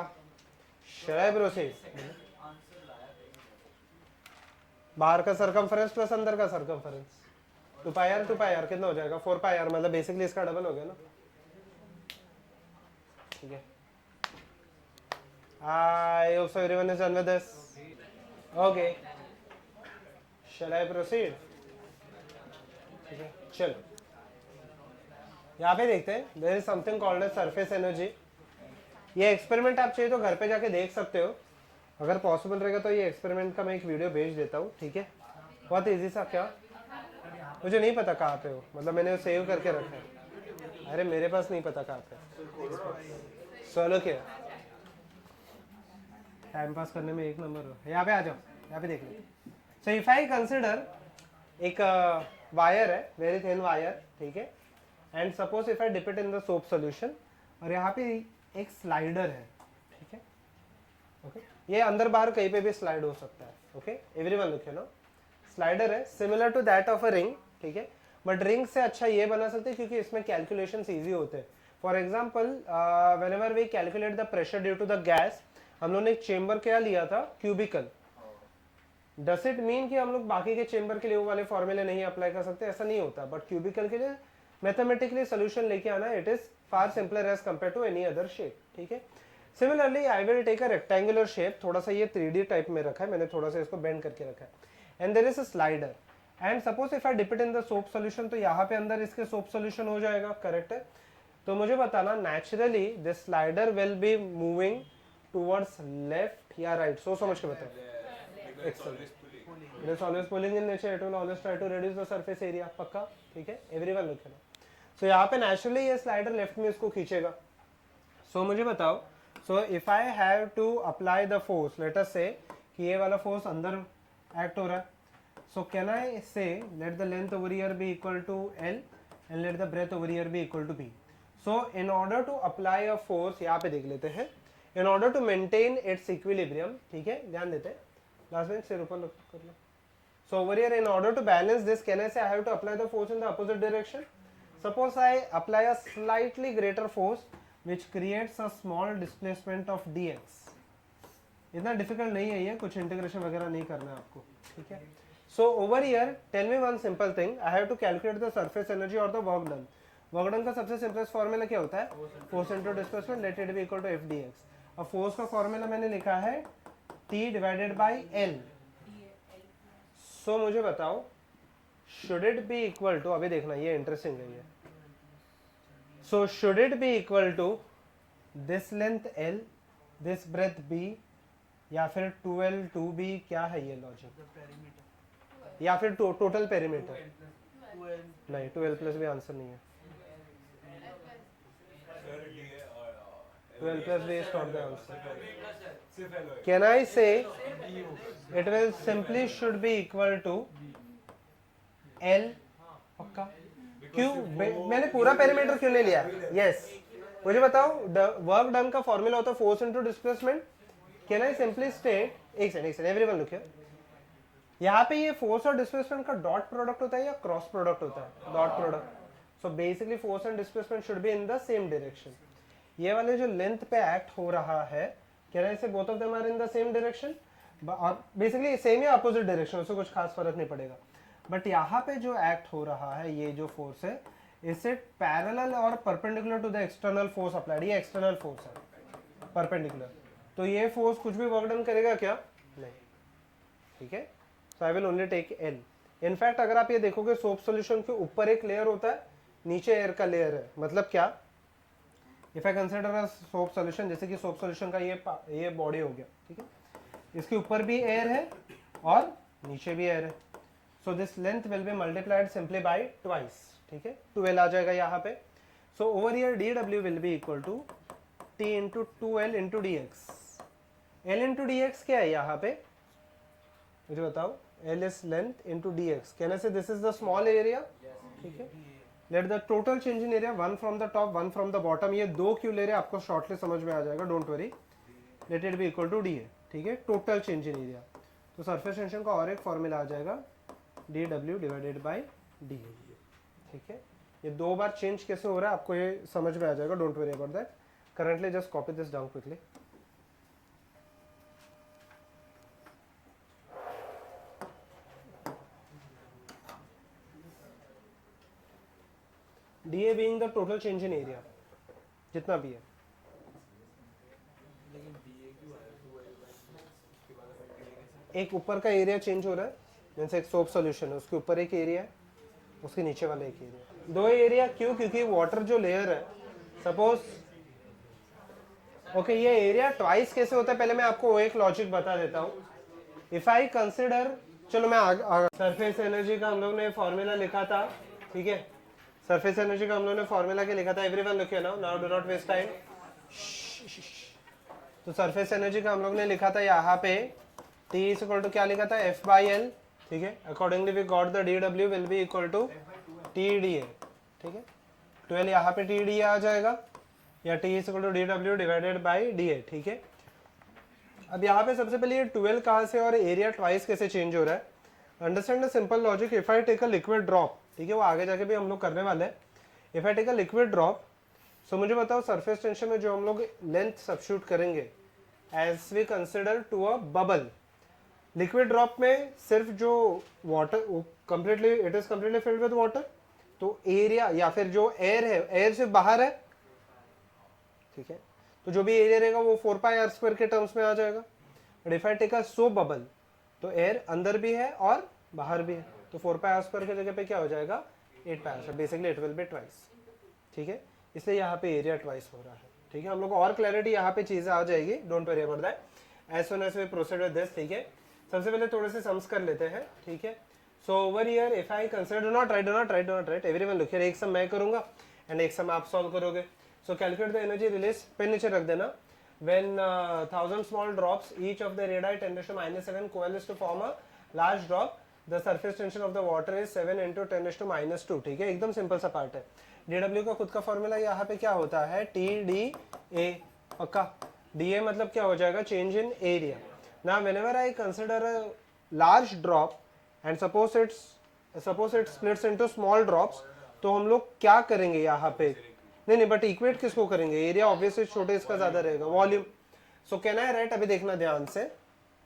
Shall I proceed? बाहर का सरकमफरेंस प्लस अंदर का सरकमफरेंस 2πr कितना हो जाएगा 4πr, मतलब बेसिकली इसका डबल हो गया ना। ठीक है, I hope so everyone is done with this. Okay, shall I proceed? ठीक है, चलो यहाँ पे देखते हैं, there is something called as surface energy. ये एक्सपेरिमेंट आप चाहिए तो घर पे जाके देख सकते हो, अगर पॉसिबल रहेगा तो ये एक्सपेरिमेंट का मैं एक वीडियो भेज देता हूँ। ठीक है, बहुत इजी सा। क्या मुझे नहीं पता कहाँ पे हो, मतलब मैंने सेव करके रखा है। अरे मेरे पास नहीं पता कहाँ पे। चलो क्या टाइम पास करने में एक नंबर हो। यहाँ पे आ जाओ, यहाँ पे देख लो। सो इफ आई कंसिडर एक वायर है, वेरी थिन वायर, ठीक है, and suppose if I dip it in the soap solution, और यहाँ पे एक स्लाइडर है, ठीक है, ओके, ये अंदर बाहर कहीं पे भी स्लाइड हो सकता है। Okay, everyone look no, slider है similar to that of a ring, ठीक है, बट रिंग से अच्छा ये बना सकते हैं क्योंकि इसमें कैलकुलेशंस इजी होते हैं। For example whenever we calculate the pressure due to the gas, हम लोगों ने एक चेंबर क्या लिया था, क्यूबिकल। डस इट मीन कि हम लोग बाकी के चेंबर के लिए वो वाले फॉर्मूले नहीं अप्लाई कर सकते? ऐसा नहीं होता, बट क्यूबिकल के लिए मैथमेटिकली सोल्यूशन लेके आना, it is far simpler as compare to any other shape. ठीक है, similarly I will take a rectangular shape, थोड़ा सा ये 3D टाइप में रखा है मैंने, थोड़ा सा इसको बेंड करके रखा है, and there is a slider, and suppose if I dip it in the soap solution, तो यहाँ पे अंदर इसके सोप सोल्यूशन हो जाएगा, करेक्ट है। तो मुझे बताना naturally this slider will be moving towards left या राइट, सोच समझ के बताओ। Excellent, it is always pulling in nature, it will always try to reduce the surface area, पक्का, ठीक है, एवरीवन लुक है ना। सो यहाँ पे नेचुरली ये स्लाइडर लेफ्ट में इसको खींचेगा। सो मुझे बताओ, so if I have to apply the force, let us say कि ये वाला फोर्स अंदर एक्ट हो रहा है, so can I say let the length over here be equal to L and let the breadth over here be equal to B। So in order to apply a force, यहाँ पे देख लेते हैं, in order to maintain its equilibrium, ठीक है, ध्यान देते हैं, लास्ट में सिर ऊपर कर लो। So over here, in order to balance this, can I say I have to apply the force in the opposite direction? Suppose I apply a slightly greater force, which creates a small displacement of dx. इतना difficult नहीं है ये, कुछ integration वगैरह नहीं करना है आपको, ठीक है? So over here, tell me one simple thing. I have to calculate the surface energy or the work done. Work done का सबसे simplest formula क्या होता है? Force into displacement, let it be equal to f dx. अब force का formula मैंने लिखा है T divided by L. So मुझे बताओ, should it be equal to, अभी देखना ये इंटरेस्टिंग है ये, so should it be equal to this length L, this breadth B, या फिर 2L 2B, क्या है ये लॉजिक, या फिर टोटल पेरीमीटर? नहीं, 2L प्लस भी आंसर नहीं है, 2L plus B is not the answer. Can I say it will simply should be equal to L? पक्का? क्यों? मैंने पूरा पेरीमीटर क्यों नहीं लिया? Yes. मुझे बताओ, वर्क डन का फॉर्मूला होता है force into displacement. Can I simply state, एक सेकंड, एवरीवन लुक हियर, यहाँ पे ये फोर्स और डिस्प्लेसमेंट का डॉट प्रोडक्ट होता है या क्रॉस प्रोडक्ट होता है? Dot product. So basically force and displacement should be in the same direction. ये वाले जो लेंथ पे एक्ट हो रहा है, can I say both of them are in the same direction? और बेसिकली सेम ही अपोजिट डायरेक्शन, उससे कुछ खास फर्क नहीं पड़ेगा। बट यहाँ पे जो एक्ट हो रहा है, ये जो फोर्स है, इज इट पैरेलल और perpendicular to the external force applied. ये एक्सटर्नल फोर्स है परपेंडिकुलर, तो ये फोर्स कुछ भी वर्क डन करेगा क्या? नहीं, ठीक है। So I will only take L. In fact अगर आप ये देखोगे सोप सॉल्यूशन के ऊपर एक लेयर होता है, नीचे एयर का लेयर है। मतलब क्या? If I consider a soap solution, जैसे कि सोप सॉल्यूशन का ये बॉडी हो गया, ठीक है, इसके ऊपर भी एयर है और नीचे भी एयर है। So this length will be multiplied simply by twice, ठीक है, 12 आ जाएगा यहाँ पे। So over here D W will be equal to T into 2L into D X. L into D X क्या है यहाँ पे, मुझे बताओ? L is length into dx. Can I say this is the small area? ठीक है। Let the total change in area, one from the top, one from the bottom. ये दो क्यों ले रहे हैं आपको शॉर्टली समझ में आ जाएगा, don't worry. Let it be equal to dA, ठीक है, टोटल चेंज इन एरिया। तो सरफेस टेंशन का और एक फॉर्मूला आ जाएगा dW डिवाइडेड बाई dA, ठीक है। ये दो बार चेंज कैसे हो रहा है आपको ये समझ में आ जाएगा, don't worry about that. Currently just copy this down quickly. DA being the total change in area, जितना भी है। एक ऊपर का एरिया चेंज हो रहा है, जैसे एक सोप सॉल्यूशन है, उसके ऊपर एक एरिया है, उसके नीचे वाला एक एरिया। दो एरिया क्यों? क्योंकि वाटर जो लेयर है, सपोज ओके, ये एरिया ट्वाइस कैसे होता है पहले मैं आपको वो एक लॉजिक बता देता हूँ। इफ आई कंसिडर, चलो मैं सरफेस एनर्जी का हम लोग ने फॉर्मूला लिखा था, ठीक है, सरफेस एनर्जी का हम लोगों ने फॉर्मूला के लिखा था। Everyone look here now do not waste time. तो सरफेस एनर्जी का हम लोग ने लिखा था यहाँ पे T इज इक्वल टू क्या लिखा था, F बाई एल, ठीक है। Accordingly we got the DW will be equal to TDA, ठीक है। 12 यहाँ पे TDA आ जाएगा, या T is equal to DW divided by DA, ठीक है। अब यहाँ पे सबसे पहले ये 12 कहाँ से और एरिया ट्वाइस कैसे चेंज हो रहा है? Understand the simple logic. If I take a liquid drop, ठीक है, वो आगे जाके भी हम लोग करने वाले हैं। If I take a liquid drop, so मुझे बताओ सरफेस टेंशन में जो हम लोग लेंथ सब्स्टिट्यूट करेंगे as we consider to a bubble. Liquid drop में सिर्फ जो water completely it is completely filled with water, तो एरिया या फिर जो एयर है, एयर से बाहर है, ठीक है, तो जो भी एरिया रहेगा वो 4πr² के टर्म्स में आ जाएगा। But if I take a soap bubble, तो एयर अंदर भी है और बाहर भी है, तो 4πr² की जगह पे क्या हो जाएगा, 8πr²। Basically it will be twice, ठीक है, इसलिए यहाँ पे एरिया ट्वाइस हो रहा है, ठीक है। हम लोग को और क्लैरिटी यहाँ पे चीजें आ जाएगी, don't worry about that as soon as we proceed with this, ठीक है। सबसे पहले थोड़े से सम्स कर लेते हैं, ठीक है। सो over here if I consider, do not right everyone look here, एक सम मैं करूंगा एंड एक सम आप सॉल्व करोगे। So calculate the energy release, pen नीचे रख देना। When 1000 small drops, each of the radii 10⁻⁷ coalesce to form a large drop, the surface tension of the water is 7 into 10⁻², ठीक है, एकदम सिंपल सा पार्ट है। DW का खुद का फॉर्मूला यहाँ पे क्या होता है, TDA, पक्का। DA मतलब क्या हो जाएगा, change in area. Now whenever I consider a large drop and suppose it splits into small drops, तो हम लोग क्या करेंगे यहाँ पे, नहीं बट इक्वेट किसको करेंगे, एरिया ऑब्वियसली छोटे इसका ज्यादा रहेगा, volume. So can I right, अभी देखना ध्यान से,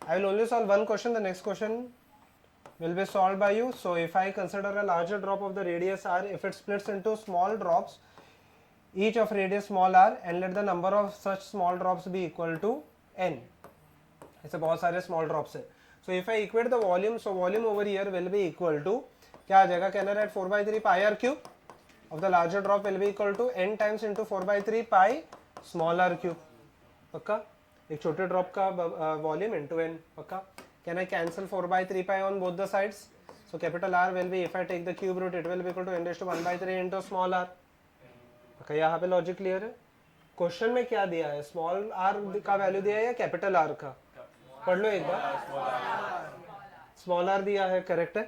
आई will only solve one question, the next question will be solve by you. So if I consider a larger drop of the radius r, if it splits into small drops each of radius small r and let the number of such small drops be equal to n, ऐसे बहुत सारे small drops है। So if I equate the volume, so volume over here will be equal to क्या आ जाएगा, can I write 4/3 πr³ of the larger drop will be equal to n times into 4/3 pi smaller cube, पक्का। एक छोटे drop का volume into n, पक्का। Can I cancel 4/3 pi on both the sides, so capital R will be, if I take the cube root, it will be equal to n⁻⁴ into small r, पक्का। यहाँ पे logic clear है। Question में क्या दिया है, small r का value दिया है या कैपिटल R का, पढ़ लो एक बार। स्मॉल r दिया है, करेक्ट है,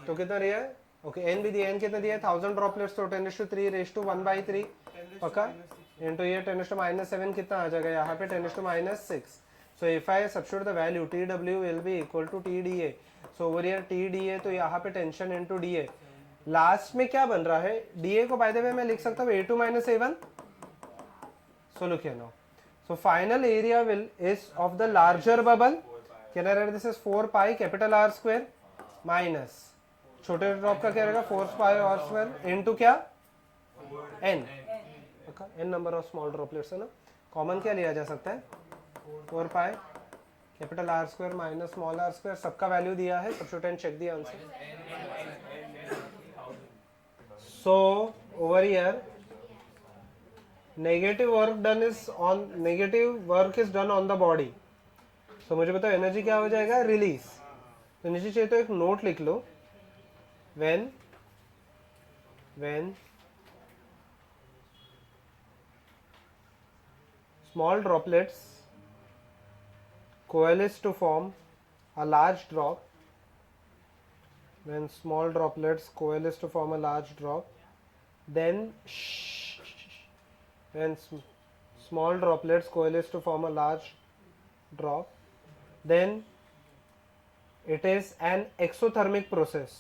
तो कितना दिया है, ओके, n भी दिया, n कितना दिया है, 1000 ड्रॉपलेट्स, तो 10⁻³ पक्का, इनटू ये 10⁻⁷ कितना आ जाएगा यहाँ पे 10⁻⁶। So if I substitute the value, TW will be equal to TDA, so over here TDA, तो यहाँ पे टेंशन इनटू DA, लास्ट में क्या बन रहा है, DA को बाय द वे मैं लिख सकता हूँ A2 - A1। So look here now, so final area will is of the larger bubble, can I write this is 4 pi capital R square minus छोटे ड्रॉप का क्या रहेगा 4 पाई आर स्क्वायर इनटू क्या n n number of small droplets है ना, common क्या लिया जा सकता है 4 pi capital R square minus small R square, सबका वैल्यू दिया है, substitute and check the answer. So over here negative work is done on the body. So मुझे बताओ एनर्जी क्या हो जाएगा रिलीज. तो नीचे चाहिए तो एक नोट लिख लो, when small droplets coalesce to form a large drop, when small droplets coalesce to form a large drop, then when small droplets coalesce to form a large drop, then it is an exothermic process.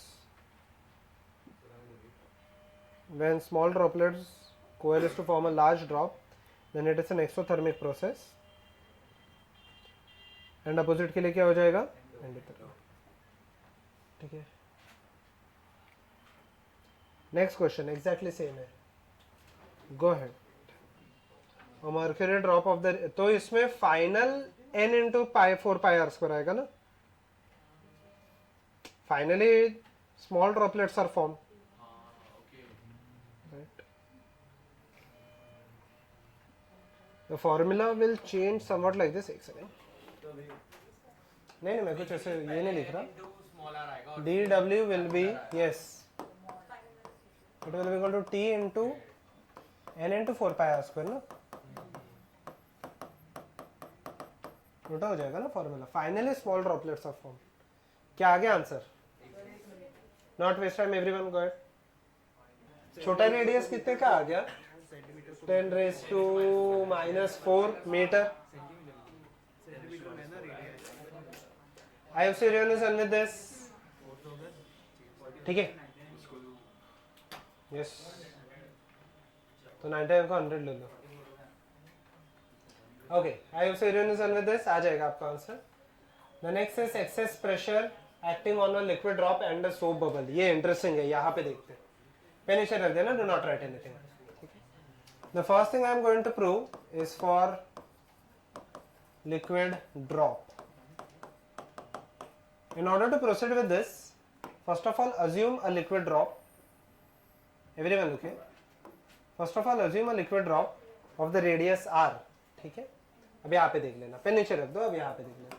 When small droplets coalesce to form a large drop, then it is an exothermic process. And opposite के लिए क्या हो जाएगा ठीक है. Next question exactly same है, go ahead. Mercury drop of the, तो इसमें final n into pi 4 pi R square आएगा ना. Finally small droplets are form. The formula will change somewhat like this. एक सेकेंड, नहीं मैं कुछ ऐसे ये नहीं लिख रहा. dw will be, yes, it will be equal to t into n into 4 pi r square ना, उल्टा हो जाएगा ना formula. Finally small droplets of form. क्या आ गया answer? Not waste time everyone, go ahead. छोटा रेडियस कितने का आ गया 10 raised to -4 metre. I have serious with this. ठीक है, यस. तो 90 को 100 ले लो. Okay, I have serious with this, आ जाएगा आपका answer. The next is excess pressure acting on a liquid drop and a soap bubble. ये इंटरेस्टिंग है, यहाँ पे देखते हैं. पेन नीचे रख देना, do not write anything. The first thing I am going to prove is for liquid drop. In order to proceed with this, first of all assume a liquid drop. Everyone okay? First of all assume a liquid drop of the radius r. ठीक है, अब यहाँ पे देख लेना, pen नीचे रख दो, अब यहाँ पे देख लेना.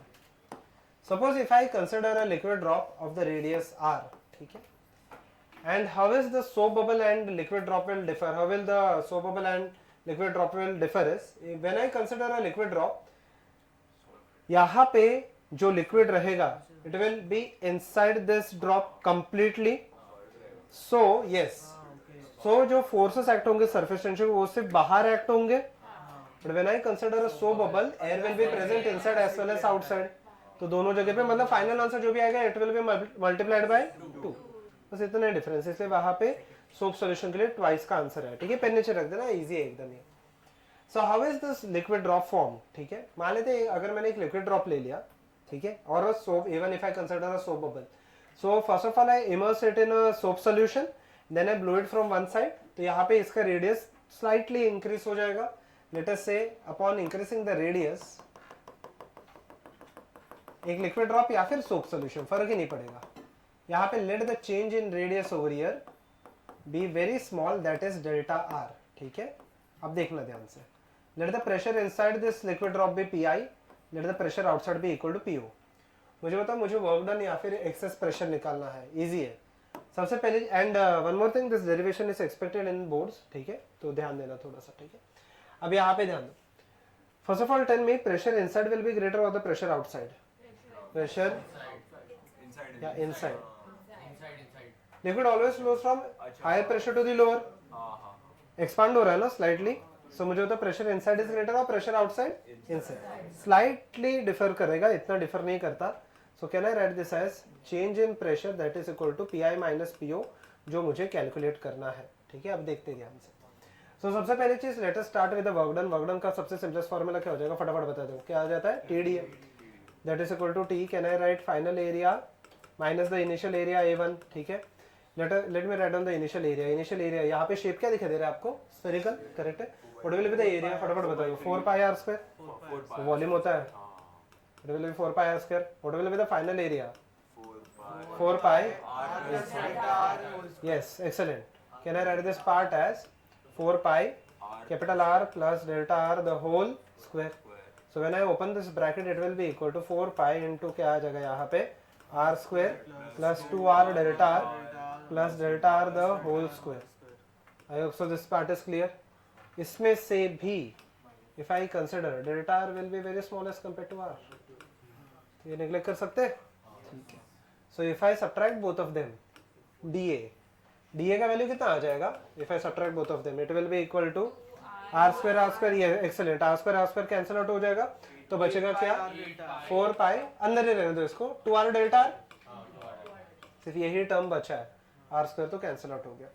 Suppose if I consider a liquid drop of the radius r, ठीक है, and how is the soap bubble and liquid drop will differ? How will the soap bubble and liquid drop will differ is, when I consider a liquid drop, यहाँ पे जो liquid रहेगा it will be inside this drop completely. So yes, so जो forces act होंगे surface tension वो सिर्फ बाहर act होंगे. But when I consider a soap bubble, air will be present inside as well as outside. तो दोनों जगह पे मतलब फाइनल आंसर जो भी आएगा it will be multiplied by 2. बस इतना डिफरेंस, इसलिए वहां पे सोप सॉल्यूशन के लिए ट्वाइस का आंसर है. ठीक है, पेन नीचे रख देना, इजी है एकदम ये. So how is this liquid drop form? ठीक है, मान लेते अगर मैंने एक लिक्विड ड्रॉप ले लिया, ठीक है, और soap, even if I consider a soap bubble. So first of all I immerse it in a soap solution, then I blow it from one side. तो यहाँ पे इसका रेडियस स्लाइटली इंक्रीज हो जाएगा. लेट अस से upon increasing the radius, एक liquid drop या फिर सोप सॉल्यूशन फर्क ही नहीं पड़ेगा. यहाँ पे let the change in radius over here be very small, that is delta R. ठीक है, अब देखना ध्यान से. Let the pressure inside this liquid drop be P I, let the pressure outside be equal to P O. मुझे बताओ मुझे work done या फिर एक्सेस प्रेशर निकालना है, इजी है सबसे पहले. And one more thing, this derivation is expected in boards. ठीक है, तो ध्यान देना थोड़ा सा. ठीक है, अब यहाँ पे ध्यान दो. First of all tell me, pressure inside will be greater और द प्रेशर आउटसाइड? प्रेशर या inside. Liquid always flows from higher pressure to the lower. Expand हो रहा है ना स्लाइटली. सो मुझे होता है प्रेशर इनसाइड इज ग्रेटर और pressure outside inside. Slightly differ करेगा, इतना डिफर नहीं करता. So can I write this as change in pressure that is equal to P I minus P O, जो मुझे कैलकुलेट करना है. ठीक है, अब देखते हैं ध्यान से. सो सबसे पहली चीज, let us start with the work done. Work done का सबसे सिंपलेस्ट फॉर्मूला क्या हो जाएगा, फटाफट बता दो. क्या आ जाता है? TDA. That is equal to T. Can I write final area minus the initial area A1. ठीक है, let me write down the initial area. Initial area यहाँ पे शेप क्या दिखाई दे रहा है आपको? स्फेरिकल, करेक्ट है. What will be the area? फटाफट बताओ. 4 पाई आर स्क्वायर वॉल्यूम होता है. What will be 4 pi R square? What will be the final area? 4 pi. Yes, excellent. Can I write this part as 4 pi capital R plus delta R the whole square? So when I open this bracket, it will be equal to 4 pi into क्या आ जाएगा यहाँ पे? R square plus 2R delta R plus delta R the whole square. I hope so this part is clear. इसमें से भी if I consider delta R will be very small as compared to R. ये neglect कर सकते हैं? ठीक है. So if I subtract both of them, dA का वैल्यू कितना आ जाएगा? If I subtract both of them, it will be equal to R square. ये excellent. R square cancel out हो जाएगा, तो बचेगा क्या? 4 पाई. अंदर ही रहने दो इसको. 2R डेल्टा R, सिर्फ यही टर्म बचा है. R square तो कैंसिल आउट हो गया.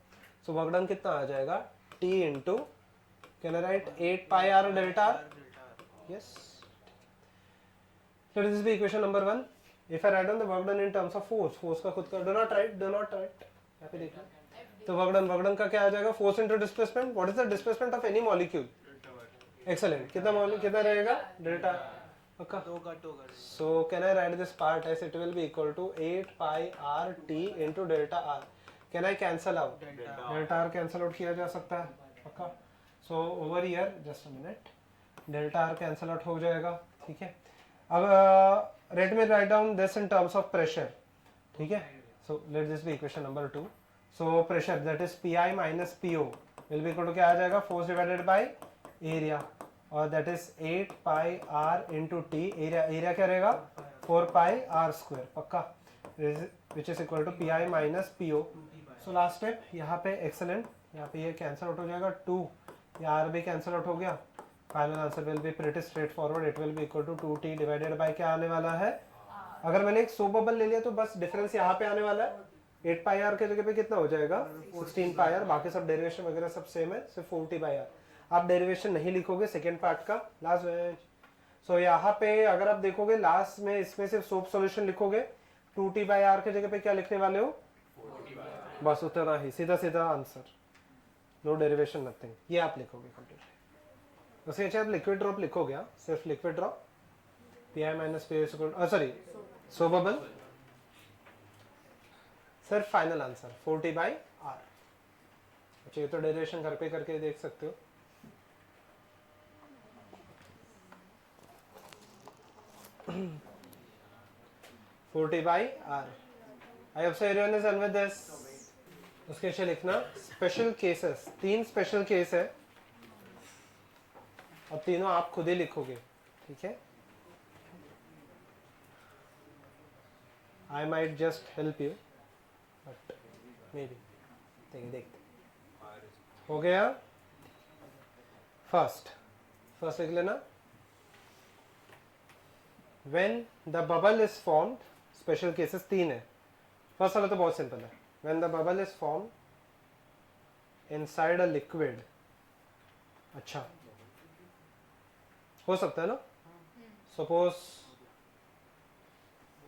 सो वर्क डन कितना आ जाएगा? T into, can I right 8 pi R delta R? Yes. Let this be equation number 1. If I write down the work done in terms of force का खुद का do not write. यहाँ पे देखना. तो वर्क डन का क्या आ जाएगा? Force into displacement. What is the displacement of any molecule? Excellent. कितना रहेगा? डेल्टा. पक्का. So can I write this part as it will be equal to 8 pi R T into delta R. Can I cancel out? Delta R cancel out किया जा सकता है. पक्का. So over here just a minute, delta R cancel out हो जाएगा. ठीक है. अब let me write down this in terms of pressure. ठीक है. So let this be equation number 2. So pressure that is Pi minus PO will be equal to क्या आ जाएगा? Force divided by area, और that is 8 pi R into T. area क्या रहेगा? 4 pi R square. पक्का. which is equal to Pi minus PO. So last step यहाँ पे excellent. यहाँ पे ये cancel आउट हो जाएगा. 2 या R भी cancel आउट हो गया. Final answer will be pretty straightforward. It will be equal to 2T divided by क्या आने वाला है? अगर मैंने एक सोप बबल ले लिया तो बस डिफरेंस यहाँ पे आने वाला है. 8 पाई आर के जगह पे कितना हो जाएगा? 16 पाई आर. बाकी सब डेरिवेशन वगैरह सब सेम है, सिर्फ 40 पाई आर. आप डेरिवेशन नहीं लिखोगे सेकेंड पार्ट का लास्ट में. सो यहाँ पे अगर आप देखोगे लास्ट में इसमें सिर्फ सोप सॉल्यूशन लिखोगे. 2t बाई आर के जगह पे क्या लिखने वाले हो? बस उतना ही, सीधा आंसर. No derivation nothing. ये आप लिखोगे कंप्लीट. उसके अच्छा आप लिक्विड ड्रॉप लिखोगे. सिर्फ liquid drop Pi minus P sorry soap bubble. Sir final answer 40 by R. अच्छा, ये तो डेरिवेशन घर पे करके देख सकते हो. $40 by R. I hope so everyone is done with this. उसके नीचे लिखना स्पेशल केसेस. 3 स्पेशल केस है, अब तीनों आप खुद ही लिखोगे. ठीक है. I might just help you. Maybe. देखते हो गया. फर्स्ट लिख लेना. When the bubble is formed, special cases 3 है. फर्स्ट वाला तो बहुत सिंपल है. When the bubble is formed inside a liquid. अच्छा, हो सकता है ना.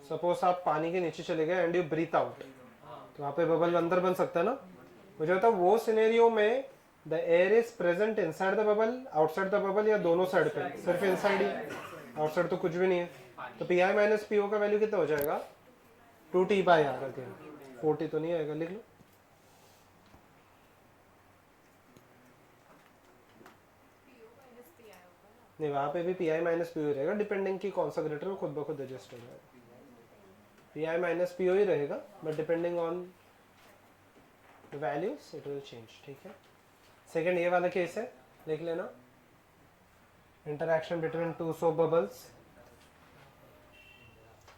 सपोज आप पानी के नीचे चले गए एंड यू ब्रीथ आउट, तो वहाँ पे बबल अंदर बन सकता है ना. मुझे बताओ वो सिनेरियो में the air is present inside the bubble, outside the bubble, या दोनों साइड पे? सिर्फ इनसाइड ही. आउटसाइड तो कुछ भी नहीं है. तो Pi माइनस PO का वैल्यू कितना हो जाएगा? 2T by are. करके 40 तो नहीं आएगा, लिख लो. नहीं, वहाँ पे भी Pi माइनस PO रहेगा, डिपेंडिंग की कौन सा ग्रेटर खुद ब खुद एडजस्ट हो जाएगा. Pi माइनस PO ही रहेगा, but depending on the values it will change. ठीक है. सेकंड ये वाला केस है, देख लेना. Interaction between 2 soap bubbles.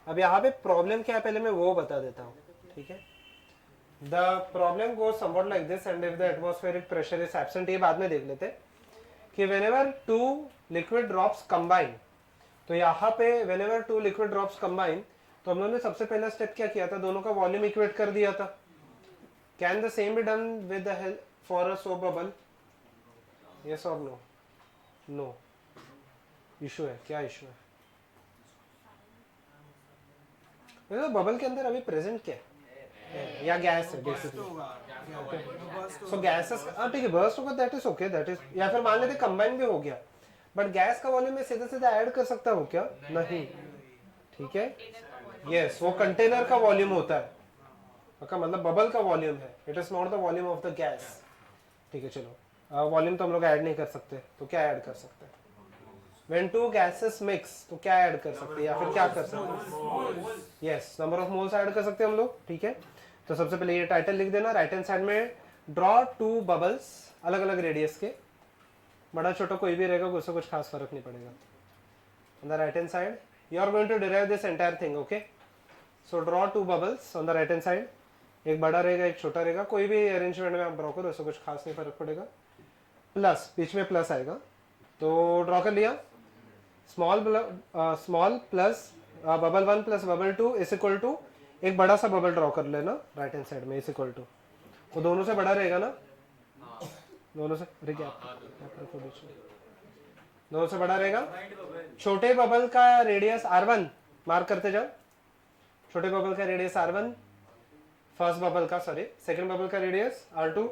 अब यहाँ पे प्रॉब्लम क्या है पहले मैं वो बता देता हूँ. ठीक है. The problem goes somewhat like this, and if the atmospheric pressure is absent, ये बाद में देख लेते हैं कि व्हेनेवर 2 लिक्विड ड्रॉप्स कंबाइन, तो यहाँ पे व्हेनेवर 2 लिक्विड ड्रॉप्स कंबाइन, तो हम लोगों ने सबसे पहला स्टेप क्या किया था? दोनों का वॉल्यूम इक्वेट कर दिया था. Can the same be done with the help for a soap bubble? Yes और नो? नो. इशू है. क्या इशू है? तो बबल के अंदर अभी प्रेजेंट क्या है या गैस है बेसिकली। सो गैसेस ठीक है बर्स्ट होगा that is okay, that is, या फिर मान लेते कंबाइन भी हो गया, बट गैस का वॉल्यूम में सीधा सीधा ऐड कर सकता हो क्या? नहीं, ठीक है। यस, वो कंटेनर का वॉल्यूम होता है, का मतलब बबल का वॉल्यूम है, it is not the volume of the gas. ठीक है चलो, वॉल्यूम तो हम लोग ऐड नहीं कर सकते, तो क्या ऐड कर सकते हैं? When two gases mix, तो क्या ऐड कर सकते हैं या फिर क्या कर सकते हैं? Yes, number of moles add कर सकते हैं हम लोग, ठीक है। तो सबसे पहले ये टाइटल लिख देना, राइट हैंड साइड में ड्रॉ टू बबल्स, अलग अलग रेडियस के, बड़ा छोटा कोई भी रहेगा उससे कुछ खास फर्क नहीं पड़ेगा। On the right hand side you are going to derive this entire thing, okay. So draw two bubbles on the right hand side, एक बड़ा रहेगा एक छोटा रहेगा, कोई भी अरेंजमेंट में आप ड्रॉ करो उससे कुछ खास नहीं फर्क पड़ेगा। प्लस, बीच में प्लस आएगा, तो ड्रॉ कर लिया। Small plus bubble 1 plus bubble 2 is equal to, एक बड़ा सा बबल ड्रॉ कर लेना राइट हैंड साइड में, इज इक्वल टू, वो दोनों से बड़ा रहेगा ना, दोनों से, दोनों से बड़ा रहेगा। छोटे बबल का रेडियस R1 मार्क करते जाओ, छोटे बबल का रेडियस R1, फर्स्ट बबल का, सॉरी सेकंड बबल का रेडियस R2,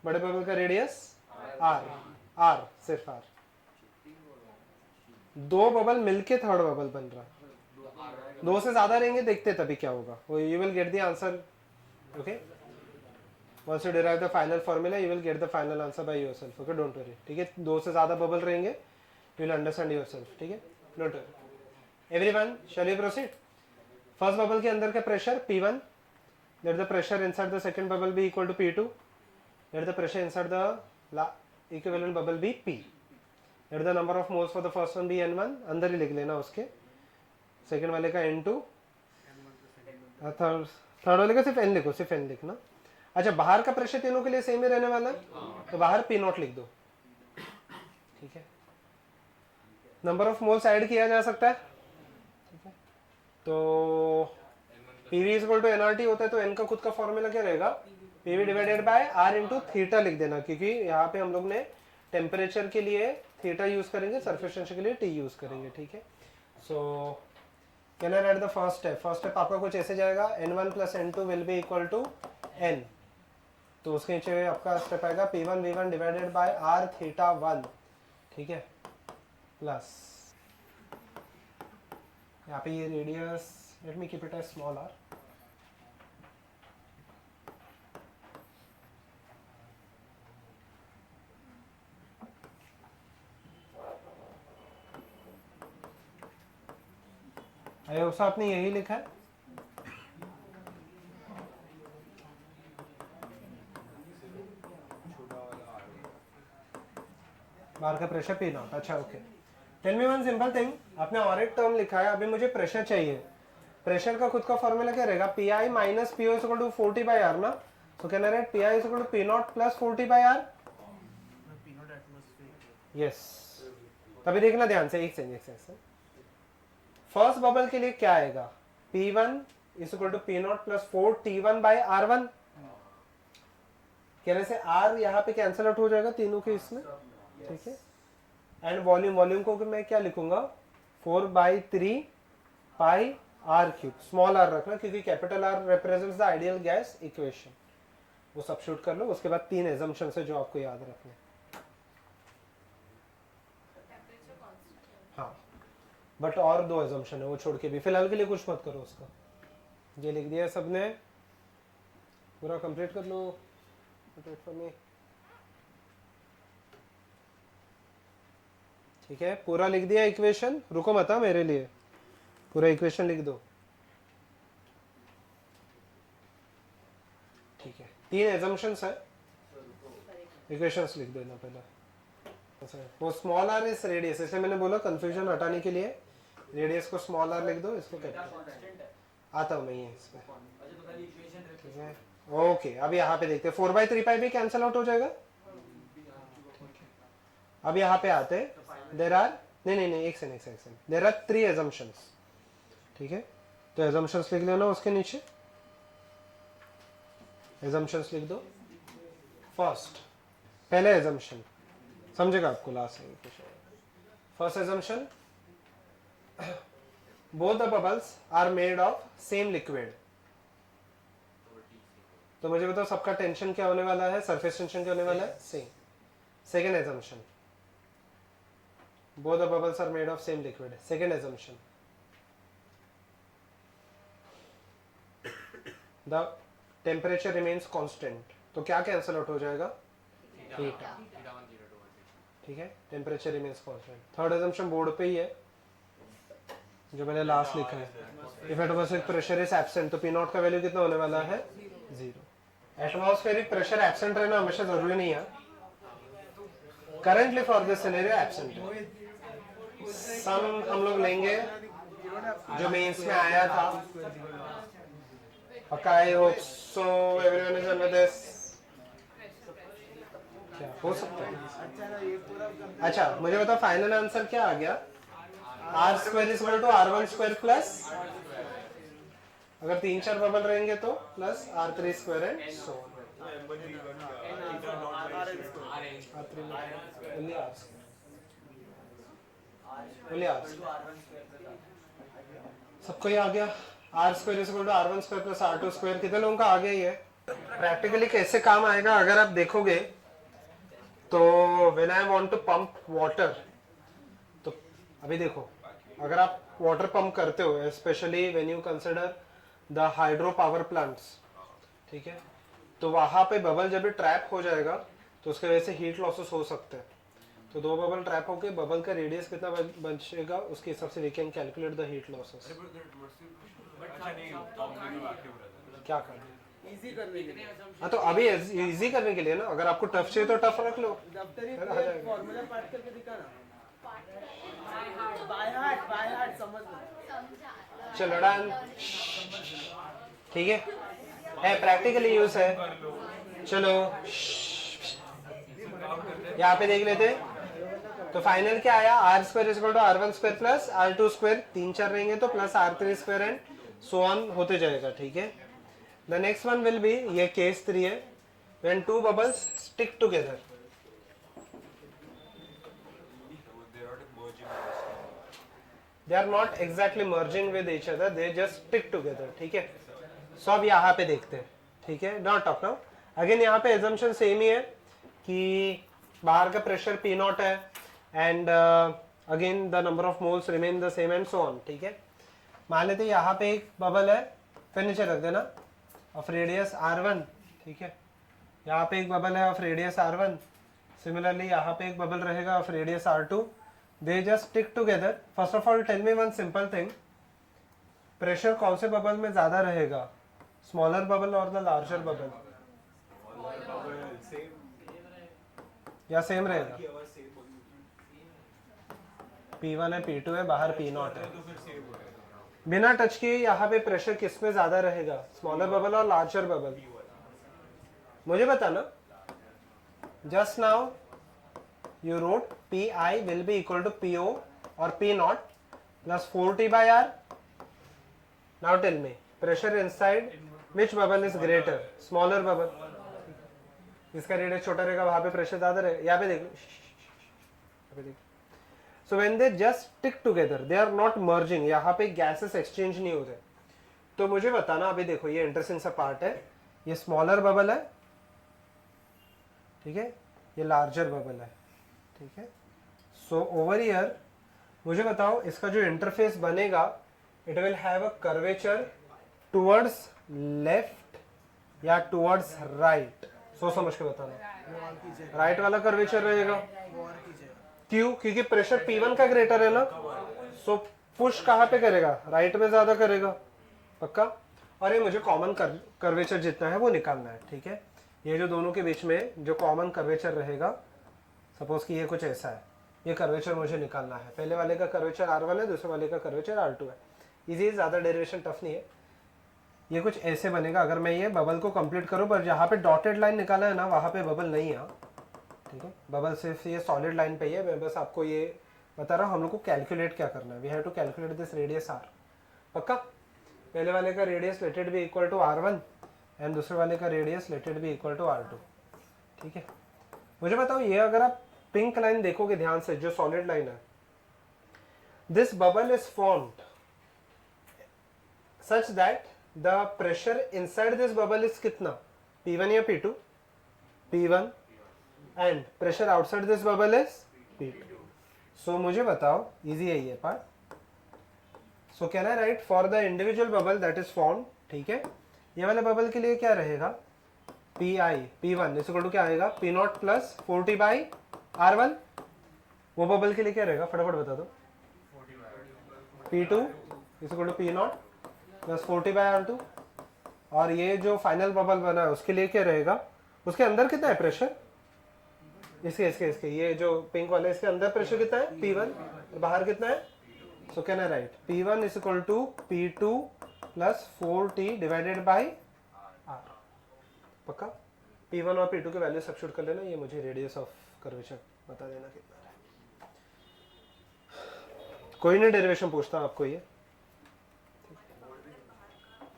बड़े बबल का रेडियस R, सिर्फ R। दो बबल मिलके थर्ड बबल बन रहा, दो से ज्यादा रहेंगे देखते तभी क्या होगा, you will get the answer, okay. Once you derive the final formula you will get the final answer by yourself, okay, don't worry, ठीक है। दो से ज्यादा बबल रहेंगे, यू विल अंडरस्टैंड योरसेल्फ, ठीक है, don't worry. Everyone shall we proceed. First bubble के अंदर का pressure P1, let the pressure inside the second bubble be equal to P2, let the pressure inside the equivalent bubble be P, let the number of moles for the first one be N1, अंदर ही लिख लेना उसके, second वाले का N2, third वाले का सिर्फ N लिखो, सिर्फ N लिखना। अच्छा, बाहर का प्रेशर तीनों के लिए सेम ही रहने वाला है, तो बाहर P0 लिख दो, ठीक है। नंबर ऑफ मोल्स ऐड किया जा सकता है, ठीक है, तो PV is equal to nRT होता है, तो N का खुद का फॉर्मूला क्या रहेगा? PV divided by R into theta लिख देना, क्योंकि यहाँ पे हम लोग ने टेम्परेचर के लिए थीटा यूज करेंगे, सरफेस टेंशन के लिए T यूज करेंगे, ठीक है। So can I write the first step? First step आपका कुछ ऐसे जाएगा, N1 plus N2 will be equal to N, तो उसके नीचे आपका स्टेप आएगा P1 V1 divided by R theta 1, ठीक है, प्लस यहाँ पे ये radius, let me keep it as small r, आयोसा आपने यही लिखा है, बाहर का प्रेशर P0, अच्छा okay. Tell me one simple thing, आपने और एक टर्म लिखा है, अभी मुझे प्रेशर चाहिए, प्रेशर का खुद का फॉर्मूला क्या रहेगा? PI minus PO is equal to 40 by R ना, so can I write PI is equal to P0 plus 40 by R, yes. तभी देखना ध्यान से, एक सेकंड, फर्स्ट बबल के लिए क्या आएगा? P1 is equal to P0 plus 4 T1 by R1, कहने से R यहाँ पे कैंसिल आउट हो जाएगा तीनों के इसमें, ठीक है। एंड वॉल्यूम को मैं क्या लिखूंगा? 4/3 पाई R क्यूब, स्मॉल r रखना क्योंकि capital R represents the ideal gas equation, वो सब्स्टिट्यूट कर लो। उसके बाद 3 एजम्पशंस है जो आपको याद रखने, हाँ, बट और 2 एजम्पशन है वो छोड़ के भी, फिलहाल के लिए कुछ मत करो उसका। ये लिख दिया सबने, पूरा कंप्लीट कर लो, फॉर मी, ठीक है, पूरा लिख दिया इक्वेशन, रुको मत मेरे लिए, पूरा इक्वेशन लिख दो, ठीक है। 3 एजम्पशंस है, इक्वेशंस लिख देना पहले। वो स्मॉल आर इस रेडियस, इसलिए मैंने बोला कंफ्यूजन हटाने के लिए रेडियस को स्मॉल आर लिख दो, इसको कैपिटल, आता हूँ मैं ये इसमें, ठीक है, ओके। अब यहाँ पे देखते हैं 4/3 पाई भी कैंसिल आउट हो जाएगा। अब यहाँ पे आते हैं, देर आर, नहीं एक सेकंड, देर आर 3 एजम्पशंस, ठीक है, तो एजम्पशंस लिख लेना उसके नीचे, एजम्पशंस लिख दो। फर्स्ट, पहले एजम्पशन समझेगा आपको, last first assumption, both the bubbles are made of same liquid. तो मुझे बताओ सबका टेंशन क्या होने वाला है, सरफेस टेंशन क्या होने वाला है, same. Second assumption, both the bubbles are made of same liquid. Second assumption, the temperature remains constant. तो क्या कैंसल आउट हो जाएगा, थीटा. ठीक है, temperature remains constant. Third assumption board पे ही है जो मैंने लास्ट लिखा है. If atmospheric pressure is absent तो पी नॉट का वैल्यू कितना होने वाला है, 0. एटमॉस्फेरिक प्रेशर एब्सेंट रहना हमेशा जरूरी नहीं है. Currently for this scenario absent है. सम हम लोग लेंगे जो मेंस में आया था. आई hope so everyone is under this. क्या हो सकता है. अच्छा मुझे बताओ फाइनल आंसर क्या आ गया, R square is equal to R1 square plus, अगर 3-4 बबल रहेंगे तो plus R3 square and so on. सबको ये आ गया, R square is equal to R1 square plus R2 square. कितने लोगों का आ गया ये. प्रैक्टिकली कैसे काम आएगा अगर आप देखोगे तो when I want to pump water, तो अभी देखो अगर आप वाटर पंप करते हो specially when you consider the hydro power plants, ठीक है, तो वहां पे बबल जब भी ट्रैप हो जाएगा तो उसके वजह से हीट लॉसेस हो सकते हैं. तो 2 बबल ट्रैप होके बबल का रेडियस कितना बचेगा उसके हिसाब से we can calculate the heat losses. क्या करना इजी करने के लिए. हाँ तो अभी इजी करने के लिए ना, अगर आपको टफ चाहिए तो टफ रख लो. दफ्तरी फॉर्मूला पाठ करके दिखाना. बाय हार्ट समझ लो. चलो डन. ठीक है प्रैक्टिकली यूज है. चलो यहाँ पे देख लेते. तो फाइनल क्या आया, R square is equal to R1 square plus R2 square. 3-4 रहेंगे तो plus R3 square and so on होते जाएगा. ठीक है. The next one will be, ये case 3 है, when 2 bubbles stick together. They are not exactly merging with each other, they just stick together. ठीक है. So अब यहाँ पे देखते हैं. ठीक है, not talk now. Again यहाँ पे assumption same ही है कि बाहर का pressure P naught है and again the number of moles remain the same and so on. ठीक है. मान लेते यहाँ पे एक बबल है, फिर नीचे रख देना ऑफ रेडियस R1. ठीक है, यहाँ पे एक बबल है ऑफ रेडियस R1. सिमिलरली यहाँ पे एक बबल रहेगा of radius R2. They just stick together. First of all tell me one simple thing, pressure कौन से बबल में ज्यादा रहेगा, स्मॉलर बबल और द लार्जर बबल, या सेम रहेगा. P1 है, P2 है, बाहर P0 है. बिना टच किए यहाँ पे प्रेशर किस में ज्यादा रहेगा, स्मॉलर बबल और लार्जर बबल, मुझे बताना. Just now you wrote Pi will be equal to PO और P0 plus 4T/R. Now tell me pressure inside which bubble is greater, smaller bubble. इसका रेडियस छोटा रहेगा, वहां पे प्रेशर ज्यादा रहेगा. यहाँ पे देख. So when they just stick together, they are not merging. यहाँ पे gases exchange नहीं होते. तो मुझे बताना, अभी देखो ये इंटरेस्टिंग सा पार्ट है. ये स्मॉलर बबल है, ठीक है, ये लार्जर बबल है. ठीक है. सो ओवर हियर मुझे बताओ इसका जो इंटरफेस बनेगा, it will have a curvature towards left या टुवर्ड्स राइट. सोच समझ के बताना. राइट वाला कर्वेचर रहेगा. क्यों? क्योंकि प्रेशर P1 का ग्रेटर है ना. सो पुश कहाँ पे करेगा, राइट में ज्यादा करेगा. पक्का. और ये मुझे कॉमन कर्वेचर जितना है वो निकालना है. ठीक है. ये जो दोनों के बीच में जो कॉमन कर्वेचर रहेगा, सपोज कि ये कुछ ऐसा है, ये कर्वेचर मुझे निकालना है. पहले वाले का कर्वेचर R1 है, दूसरे वाले का कर्वेचर R2 है. इजी, ज्यादा डेरिवेशन टफ नहीं है. ये कुछ ऐसे बनेगा अगर मैं ये बबल को कंप्लीट करूं, पर जहाँ पे डॉटेड लाइन निकाला है ना वहाँ पे बबल नहीं है. ठीक है, बबल सिर्फ ये सॉलिड लाइन पे ही है. मैं बस आपको ये बता रहा हूँ हम लोग को कैलकुलेट क्या करना है. We have to calculate this radius R. पक्का. पहले वाले का radius let it be equal to R1 and दूसरे वाले का radius let it be equal to R2. ठीक है. मुझे बताओ ये अगर आप पिंक लाइन देखोगे ध्यान से, जो सॉलिड लाइन है, this bubble is formed such that the pressure inside this bubble is कितना, P1 या P2? P1 and pressure outside this bubble is P2. सो मुझे बताओ, इजी है ये part. So can I right for the individual bubble that is form, ठीक है, ये वाले बबल के लिए क्या रहेगा, Pi P1 इस इक्वल टू क्या आएगा, P0 plus 4T by R1. वो बबल के लिए क्या रहेगा, फटाफट बता दो. P2 इस equal to P0 plus 4T by R2. और ये जो फाइनल बबल बना है उसके लिए क्या रहेगा, उसके अंदर कितना है प्रेशर, इसके ये जो पिंक वाला है इसके अंदर प्रेशर कितना है, P1, बाहर कितना है. So can I write P1 is equal to P2 plus 4T divided by R. पक्का. P1 और P2 के वैल्यू सब्स्टिट्यूट कर लेना. ये मुझे रेडियस ऑफ कर्वेचर बता देना कितना है. कोई नहीं डेरिवेशन पूछता आपको, ये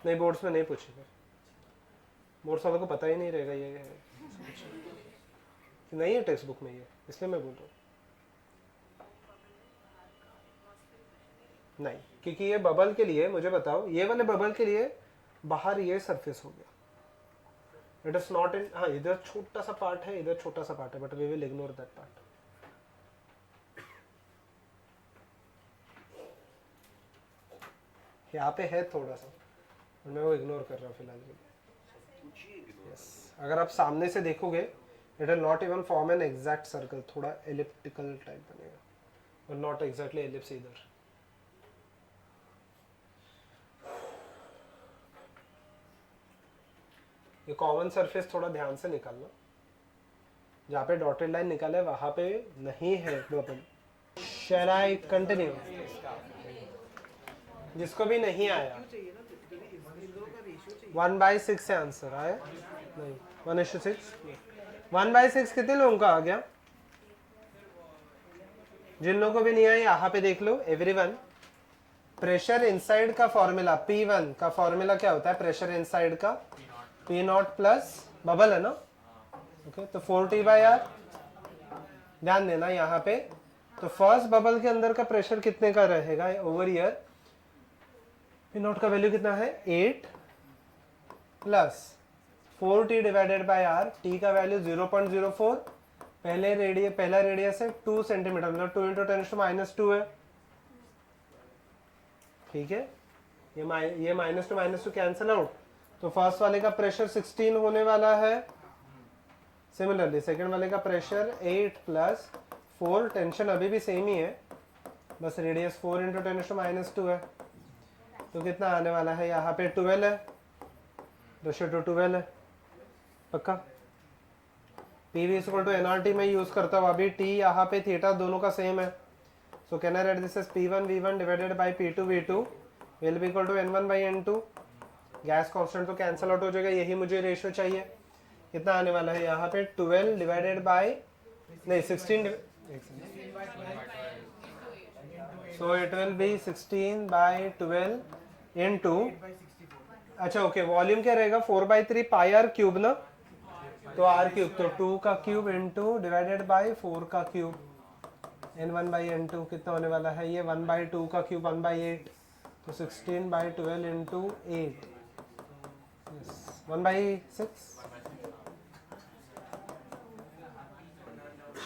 नहीं बोर्ड्स में नहीं पूछेगा, बोर्ड्स वालों को पता ही नहीं रहेगा ये नहीं है टेक्स्ट बुक में, ये इसलिए मैं बोल रहा हूँ. नहीं, क्योंकि ये बबल के लिए मुझे बताओ, ये वाले बबल के लिए बाहर ये सरफेस हो गया, इट इज नॉट इन. हाँ, इधर छोटा सा पार्ट है, इधर छोटा सा पार्ट है, but we will ignore that part. यहाँ पे है थोड़ा सा, मैं वो इग्नोर कर रहा हूँ फिलहाल के लिए. yes. अगर आप सामने से देखोगे it will not even form an exact circle, थोड़ा एलिप्टिकल टाइप बनेगा, और नॉट एग्जैक्टली एलिप्स इधर. ये कॉमन सरफेस थोड़ा ध्यान से निकालना, जहाँ पे डॉटेड लाइन निकाले वहां पे नहीं है बबल. Shell I continue? जिसको भी नहीं आया 1/6 से आंसर आया नहीं, 1:6. 1/6 कितने लोगों का आ गया? जिन लोगों को भी नहीं आया यहाँ पे देख लो एवरीवन. प्रेशर इनसाइड का फॉर्मूला P1 का फॉर्मूला क्या होता है, प्रेशर इनसाइड का P0 प्लस बबल है ना, ओके. तो 4T बाई R. ध्यान देना यहाँ पे, तो फर्स्ट बबल के अंदर का प्रेशर कितने का रहेगा ओवर ईयर, P0 का वैल्यू कितना है 8 plus 4T divided by R. T का वैल्यू 0.04, पहला रेडियस है 2 सेंटीमीटर, मतलब 2 × 10⁻² है, ठीक है. ये -2 कैंसिल आउट, तो फर्स्ट वाले का प्रेशर 16 होने वाला है. सिमिलरली सेकंड वाले का प्रेशर 8 प्लस 4, टेंशन अभी भी सेम ही है, बस रेडियस 4 × 10⁻² है. तो कितना आने वाला है, यहाँ पे 12 है, रेशियो टू 12 है. पक्का. PV = nRT में यूज करता हूँ अभी. T यहाँ पे थीटा दोनों का सेम है. So can I write this as P1 V1 divided by P2 V2 will be equal to N1/N2. Gas constant तो कैंसिल आउट हो जाएगा, यही मुझे रेशियो चाहिए. कितना आने वाला है यहाँ पे 12 डिवाइडेड बाई, नहीं 16, सो इट विल बी 16/12 इनटू, अच्छा ओके, वॉल्यूम क्या रहेगा 4/3 पाई R क्यूब ना, तो R क्यूब, तो 2 का क्यूब इनटू डिवाइडेड बाई 4 का क्यूब, N1/N2 कितना होने वाला है, ये 1/2 का क्यूब 1/8, तो 16/12 इनटू 8, 1/6.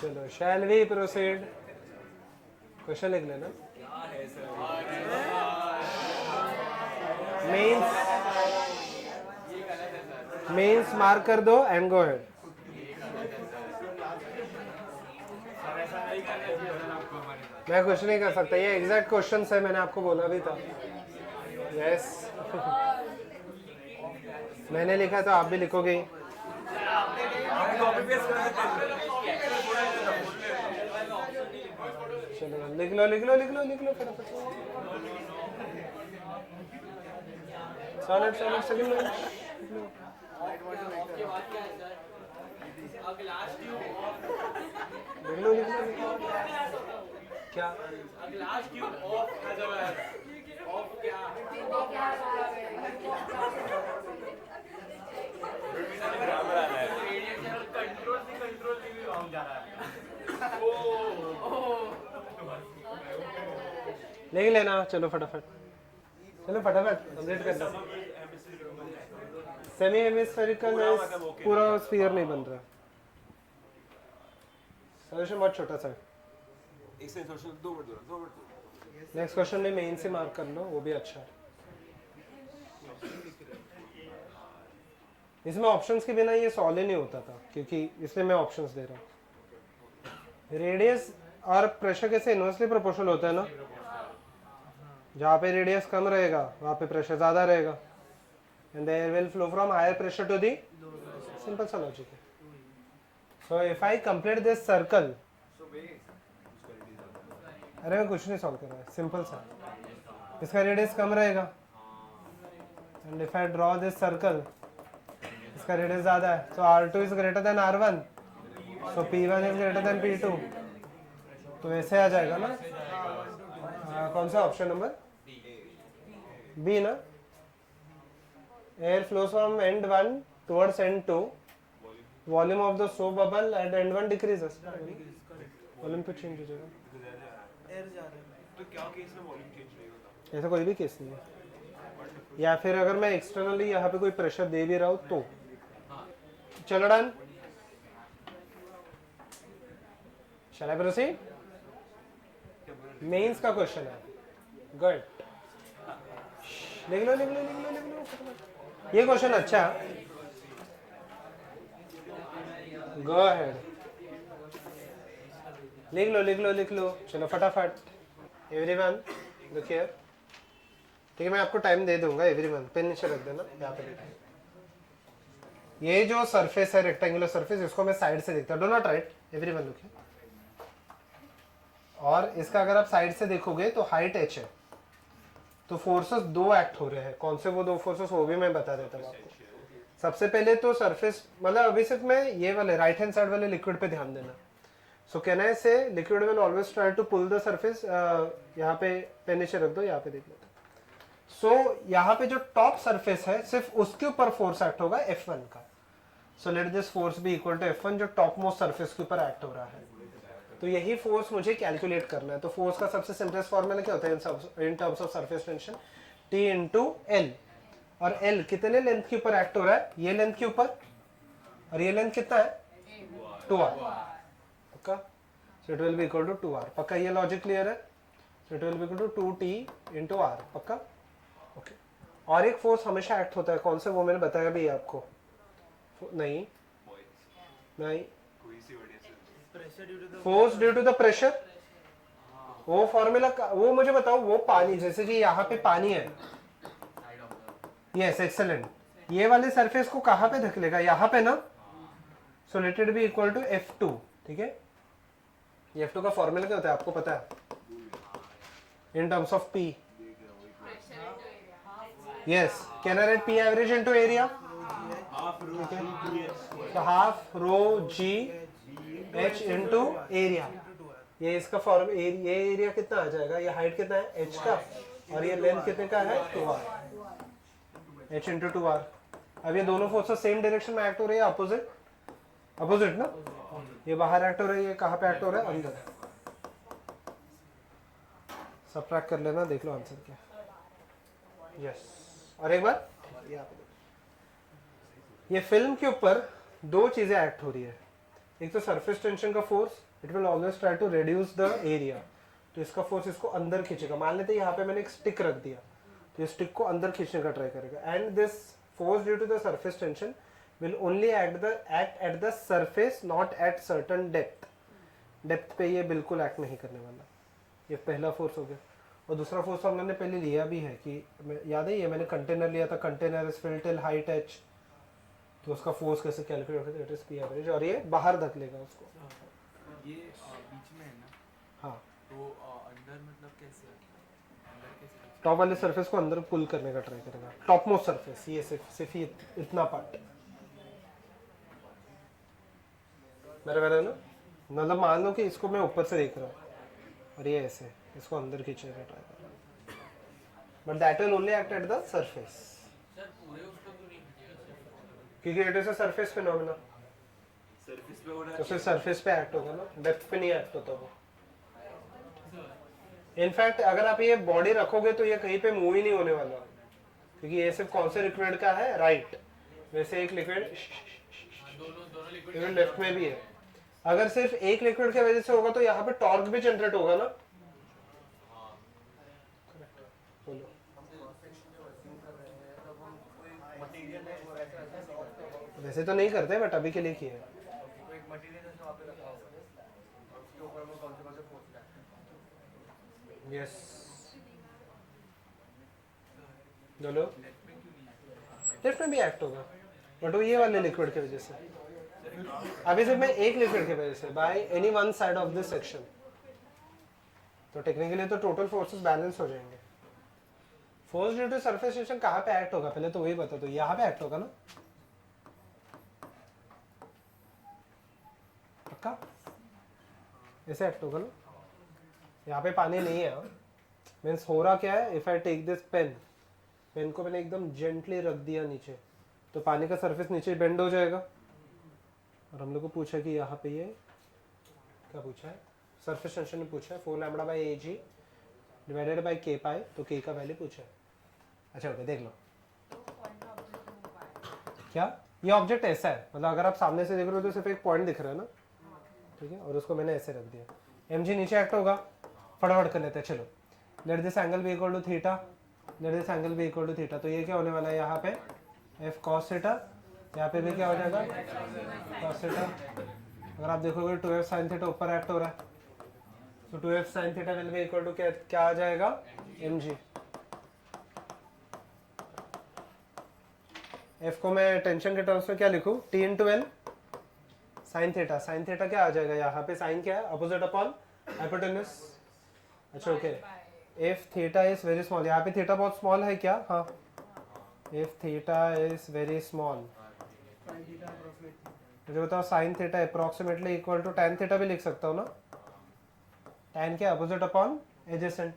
चलो शैल वी प्रोसीड. क्वेश्चन लिख लेना. मेंस मार्क कर दो एंड गो अहेड. मैं कुछ नहीं कर सकता, ये एग्जैक्ट क्वेश्चंस है, मैंने आपको बोला भी था. यस मैंने लिखा तो आप भी लिखोगे ही. चलो लिख लो फटाफट. सॉलिड सेकंड में लिख लो. क्या लिख लेना. चलो फटाफट चलो फटाफट कंप्लीट कर लो। सेमी हेमिस्फेरिकल में पूरा स्फीयर नहीं बन रहा, सॉल्यूशन बहुत छोटा सा है। एक सेकंड सोल्यूशन 2 मिनट दो 2 मिनट। नेक्स्ट क्वेश्चन में मेन से मार्क कर लो, वो भी अच्छा है। इसमें ऑप्शंस के बिना ये सॉल्व ही नहीं होता था, क्योंकि इसलिए मैं ऑप्शंस दे रहा हूँ। रेडियस और प्रेशर कैसे इनवर्सली प्रोपोर्शनल होता है ना, जहाँ पे रेडियस कम रहेगा वहाँ पे प्रेशर ज़्यादा रहेगा, and the air will flow from higher pressure to the, simple सा लॉजिक है। So if I complete this circle, अरे मैं कुछ नहीं सॉल्व कर रहा, सिंपल सा, इसका रेडियस कम रहेगा, and if I draw this circle, इसका रेडियस ज़्यादा है, so R2 is greater than R1, so P1 is greater than P2, तो ऐसे आ जाएगा ना। कौन सा ऑप्शन नंबर बी ना, air flows from end 1 towards end 2, volume of the soap bubble at end 1 decreases, volume पे चेंज हो जाएगा। एयर जा रहा है। तो क्या केस में वॉल्यूम चेंज नहीं होता? ऐसा कोई भी केस नहीं है, या फिर अगर मैं एक्सटर्नली यहाँ पे कोई प्रेशर दे भी रहा हूँ तो। चलो done, shall I proceed? Mains का क्वेश्चन है, गुड, लिख लो लिख लो लिख लो लिख लो, ये क्वेश्चन अच्छा है, गो अहेड, लिख लो लिख लो लिख लो, चलो फटाफट। एवरीवन लुक हियर, ठीक है मैं आपको टाइम दे दूंगा, एवरीवन पेन नीचे रख देना, यहाँ पे लिखना। ये जो सरफेस है रेक्टेंगुलर सरफेस, इसको मैं साइड से देखता हूँ, do not right, everyone look here. और इसका अगर आप साइड से देखोगे तो हाइट h है, तो फोर्सेस दो एक्ट हो रहे हैं, कौन से वो दो फोर्सेस वो भी मैं बता देता हूँ आपको। सबसे पहले तो सरफेस, मतलब अभी सिर्फ मैं ये वाले राइट हैंड साइड वाले लिक्विड पे ध्यान देना। So can I say liquid will always try to pull the surface, यहाँ पे पेन नीचे रख दो, यहाँ पे देख लेते। सो यहाँ पे जो टॉप सरफेस है सिर्फ उसके ऊपर फोर्स एक्ट होगा F1 का। So let this force be equal to F1, जो टॉप मोस्ट सरफेस के ऊपर एक्ट हो रहा है। तो यही फोर्स मुझे कैलकुलेट करना है। तो फोर्स का सबसे सिंपलेस्ट फॉर्मूला क्या होता है इन terms of surface tension, T into L, और L कितने लेंथ के ऊपर एक्ट हो रहा है, ये लेंथ के ऊपर, और ये लेंथ कितना है 2r, पक्का। So it will be equal to 2r, पक्का, ये लॉजिक क्लियर है। So it will be equal to 2t into r, पक्का, ओके। और एक फोर्स हमेशा एक्ट होता है, कौन सा, वो मैंने बताया भी आपको, नहीं नहीं, force due to the pressure, वो फॉर्मूला वो मुझे बताओ, वो पानी, जैसे कि यहाँ पे पानी है, यस एक्सेलेंट, ये वाले सरफेस को कहाँ पे धकेलेगा, यहाँ पे ना। So let it be equal to F2, ठीक है। ये F2 का फॉर्मूला क्या होता है आपको पता है, इन terms of P, yes, can I right P average into area, तो हाफ रो जी H इंटू एरिया, ये इसका फॉर्म, ये एरिया कितना आ जाएगा, ये हाइट कितना है H का, और ये लेंथ कितने का है 2r, H इंटू 2r। अब ये दोनों फोर्सेस सेम डायरेक्शन में एक्ट हो रही है, अपोजिट अपोजिट ना, ये बाहर एक्ट हो रही है, कहाँ पे एक्ट हो रहा है, अंदर। सबट्रैक्ट कर लेना, देख लो आंसर क्या, यस। और एक बार ये फिल्म के ऊपर दो चीजें एक्ट हो रही है, एक तो सरफेस टेंशन का force, it will always try to reduce the area, तो इसका फोर्स इसको अंदर खींचेगा। मान लेते हैं यहाँ पे मैंने एक स्टिक रख दिया, तो ये स्टिक को अंदर खींचने का ट्राई करेगा, and this force due to the surface tension will only act at the surface, not at certain depth पे ये बिल्कुल एक्ट नहीं करने वाला। ये पहला फोर्स हो गया। और दूसरा फोर्स हम लोगों ने पहले लिया भी है, कि याद है, ये मैंने कंटेनर लिया था, container is filled till height h, तो उसका फोर्स कैसे कैलकुलेट होता है, इट इज P एवरेज, और ये बाहर धकेलेगा उसको। ये बीच में है ना, हाँ, तो अंदर मतलब कैसे, अंदर कैसे, टॉप वाले सरफेस को अंदर पुल करने का ट्राई करेगा, टॉप मोस्ट सरफेस, ये सिर्फ ये इतना पार्ट मेरा मेरा ना, मतलब मान लो कि इसको मैं ऊपर से देख रहा हूँ और ये ऐसे इसको अंदर खींचने का ट्राई कर रहा हूँ, but that will only act at the surface, क्योंकि it is a surface phenomena, surface पे हो रहा तो सिर्फ सरफेस पे एक्ट होगा ना, डेप्थ पे नहीं एक्ट होता वो। इनफैक्ट अगर आप ये बॉडी रखोगे तो ये कहीं पे मूव ही नहीं होने वाला, क्योंकि ये सिर्फ कौन से लिक्विड का है, राइट। वैसे एक लिक्विड इवन लेफ्ट में भी है। अगर सिर्फ एक लिक्विड की वजह से होगा तो यहाँ पे टॉर्क भी जनरेट होगा ना। बोलो। वैसे तो नहीं करते बट अभी के लिए किया है। यस बोलो। लेफ्ट में भी एक्ट होगा बट वो ये वाले लिक्विड की वजह से, अभी सिर्फ मैं एक लिक्विड की वजह से, by any one side of this section. तो टेक्निकली तो टोटल फोर्सेस बैलेंस हो जाएंगे। Force due to surface tension कहाँ पे एक्ट होगा पहले तो वही बता दो। यहाँ पे एक्ट होगा ना पक्का, ऐसे एक्ट होगा ना। यहाँ पे पानी नहीं है, मीन्स हो रहा क्या है, if I take this pen, pen को मैंने एकदम जेंटली रख दिया नीचे तो पानी का सरफेस नीचे बेंड हो जाएगा। और हम लोग को पूछा कि यहाँ पे ये क्या पूछा है, सरफेस टेंशन ने पूछा है 4 lambda by A G divided by K pi, तो के का वैल्यू पूछा है। अच्छा ओके देख लो क्या ये ऑब्जेक्ट ऐसा है, मतलब अगर आप सामने से देख रहे हो तो सिर्फ एक पॉइंट दिख रहा है ना, ठीक है, और उसको मैंने ऐसे रख दिया। एम जी नीचे एक्ट होगा, फटाफट कर लेते हैं चलो। Let this angle be equal to theta, let this angle be equal to theta, तो ये क्या होने वाला है यहाँ पे एफ कॉस थीटा, यहाँ पे भी क्या हो जाएगा कॉस थीटा। अगर आप देखोगे 2f sin थीटा ऊपर एक्ट हो रहा है, तो 2f sin theta will be equal to क्या आ जाएगा mg। f को मैं टेंशन के टर्म्स में क्या लिखूं, t into L sine theta. Sine theta क्या आ जाएगा यहाँ पे, साइन क्या है अपोजिट अपॉन हाइपोटेन्यूज। अच्छा okay, if theta is very small, यहाँ पे थीटा बहुत स्मॉल है क्या, हाँ if theta is very small, मुझे बताओ sine theta approximately equal to tan theta भी लिख सकता हूँ ना। tan क्या opposite upon adjacent,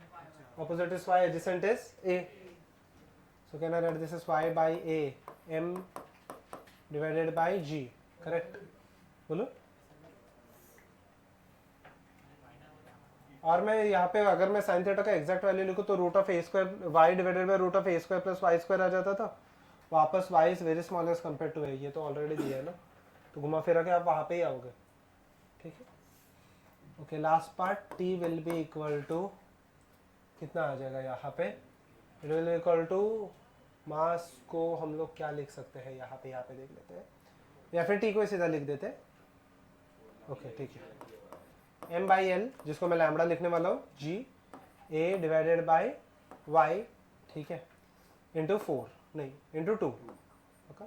opposite is y, adjacent is a, so can I write this as y by a m divided by g, correct? बोलो। और मैं यहाँ पे अगर मैं साइन थीटा का एग्जैक्ट वैल्यू लिखूँ तो root of A square Y divided by root of A square plus Y square आ जाता था। वापस y is very small as compare to A, ये तो ऑलरेडी दिया है ना, तो घुमा फिरा के आप वहाँ पे ही आओगे, ठीक है। Okay last part, t will be equal to कितना आ जाएगा यहाँ पे, it will be equal to mass को हम लोग क्या लिख सकते हैं यहाँ पे देख लेते हैं, या फिर t को सीधा लिख देते हैं। ओके ठीक है, m बाई एल जिसको मैं लैम्बडा लिखने वाला हूँ g a divided by y, ठीक है, इंटू 4 नहीं into 2, okay.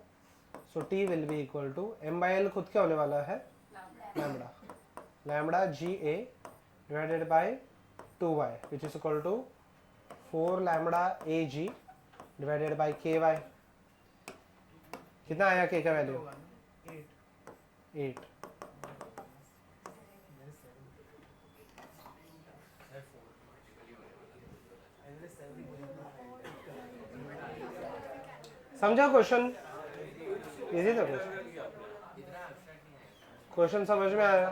So t will be equal to m by L खुद क्या होने वाला है lambda, lambda G A divided by 2y which is equal to 4 lambda A G divided by K Y. कितना आया k का value 8। समझा question, easy था क्वेश्चन समझ में आया।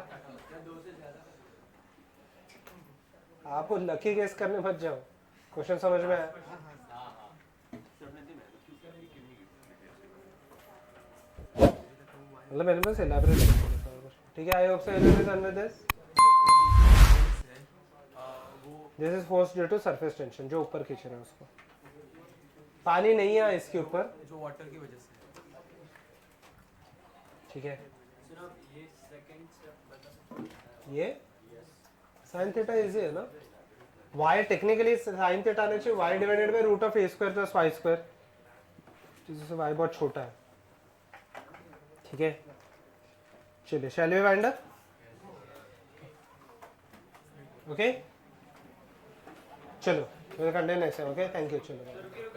आप लकी गेस करने मत जाओ, क्वेश्चन समझ में आया। मतलब मैंने बस एलैबोरेट किया, ठीक है। I hope so everyone is under this. This is force due to surface tension, जो ऊपर खींच रहे हैं उसको, पानी नहीं है इसके ऊपर, जो वाटर की वजह से, ठीक है। ये साइन थीटा इजी है ना, y टेक्निकली साइन थीटा आना चाहिए y divided by root of A square plus Y square, जिससे y बहुत छोटा है, ठीक है। चलिए shall we wind up, okay चलो, we'll continue next time, okay, thank you, चलो।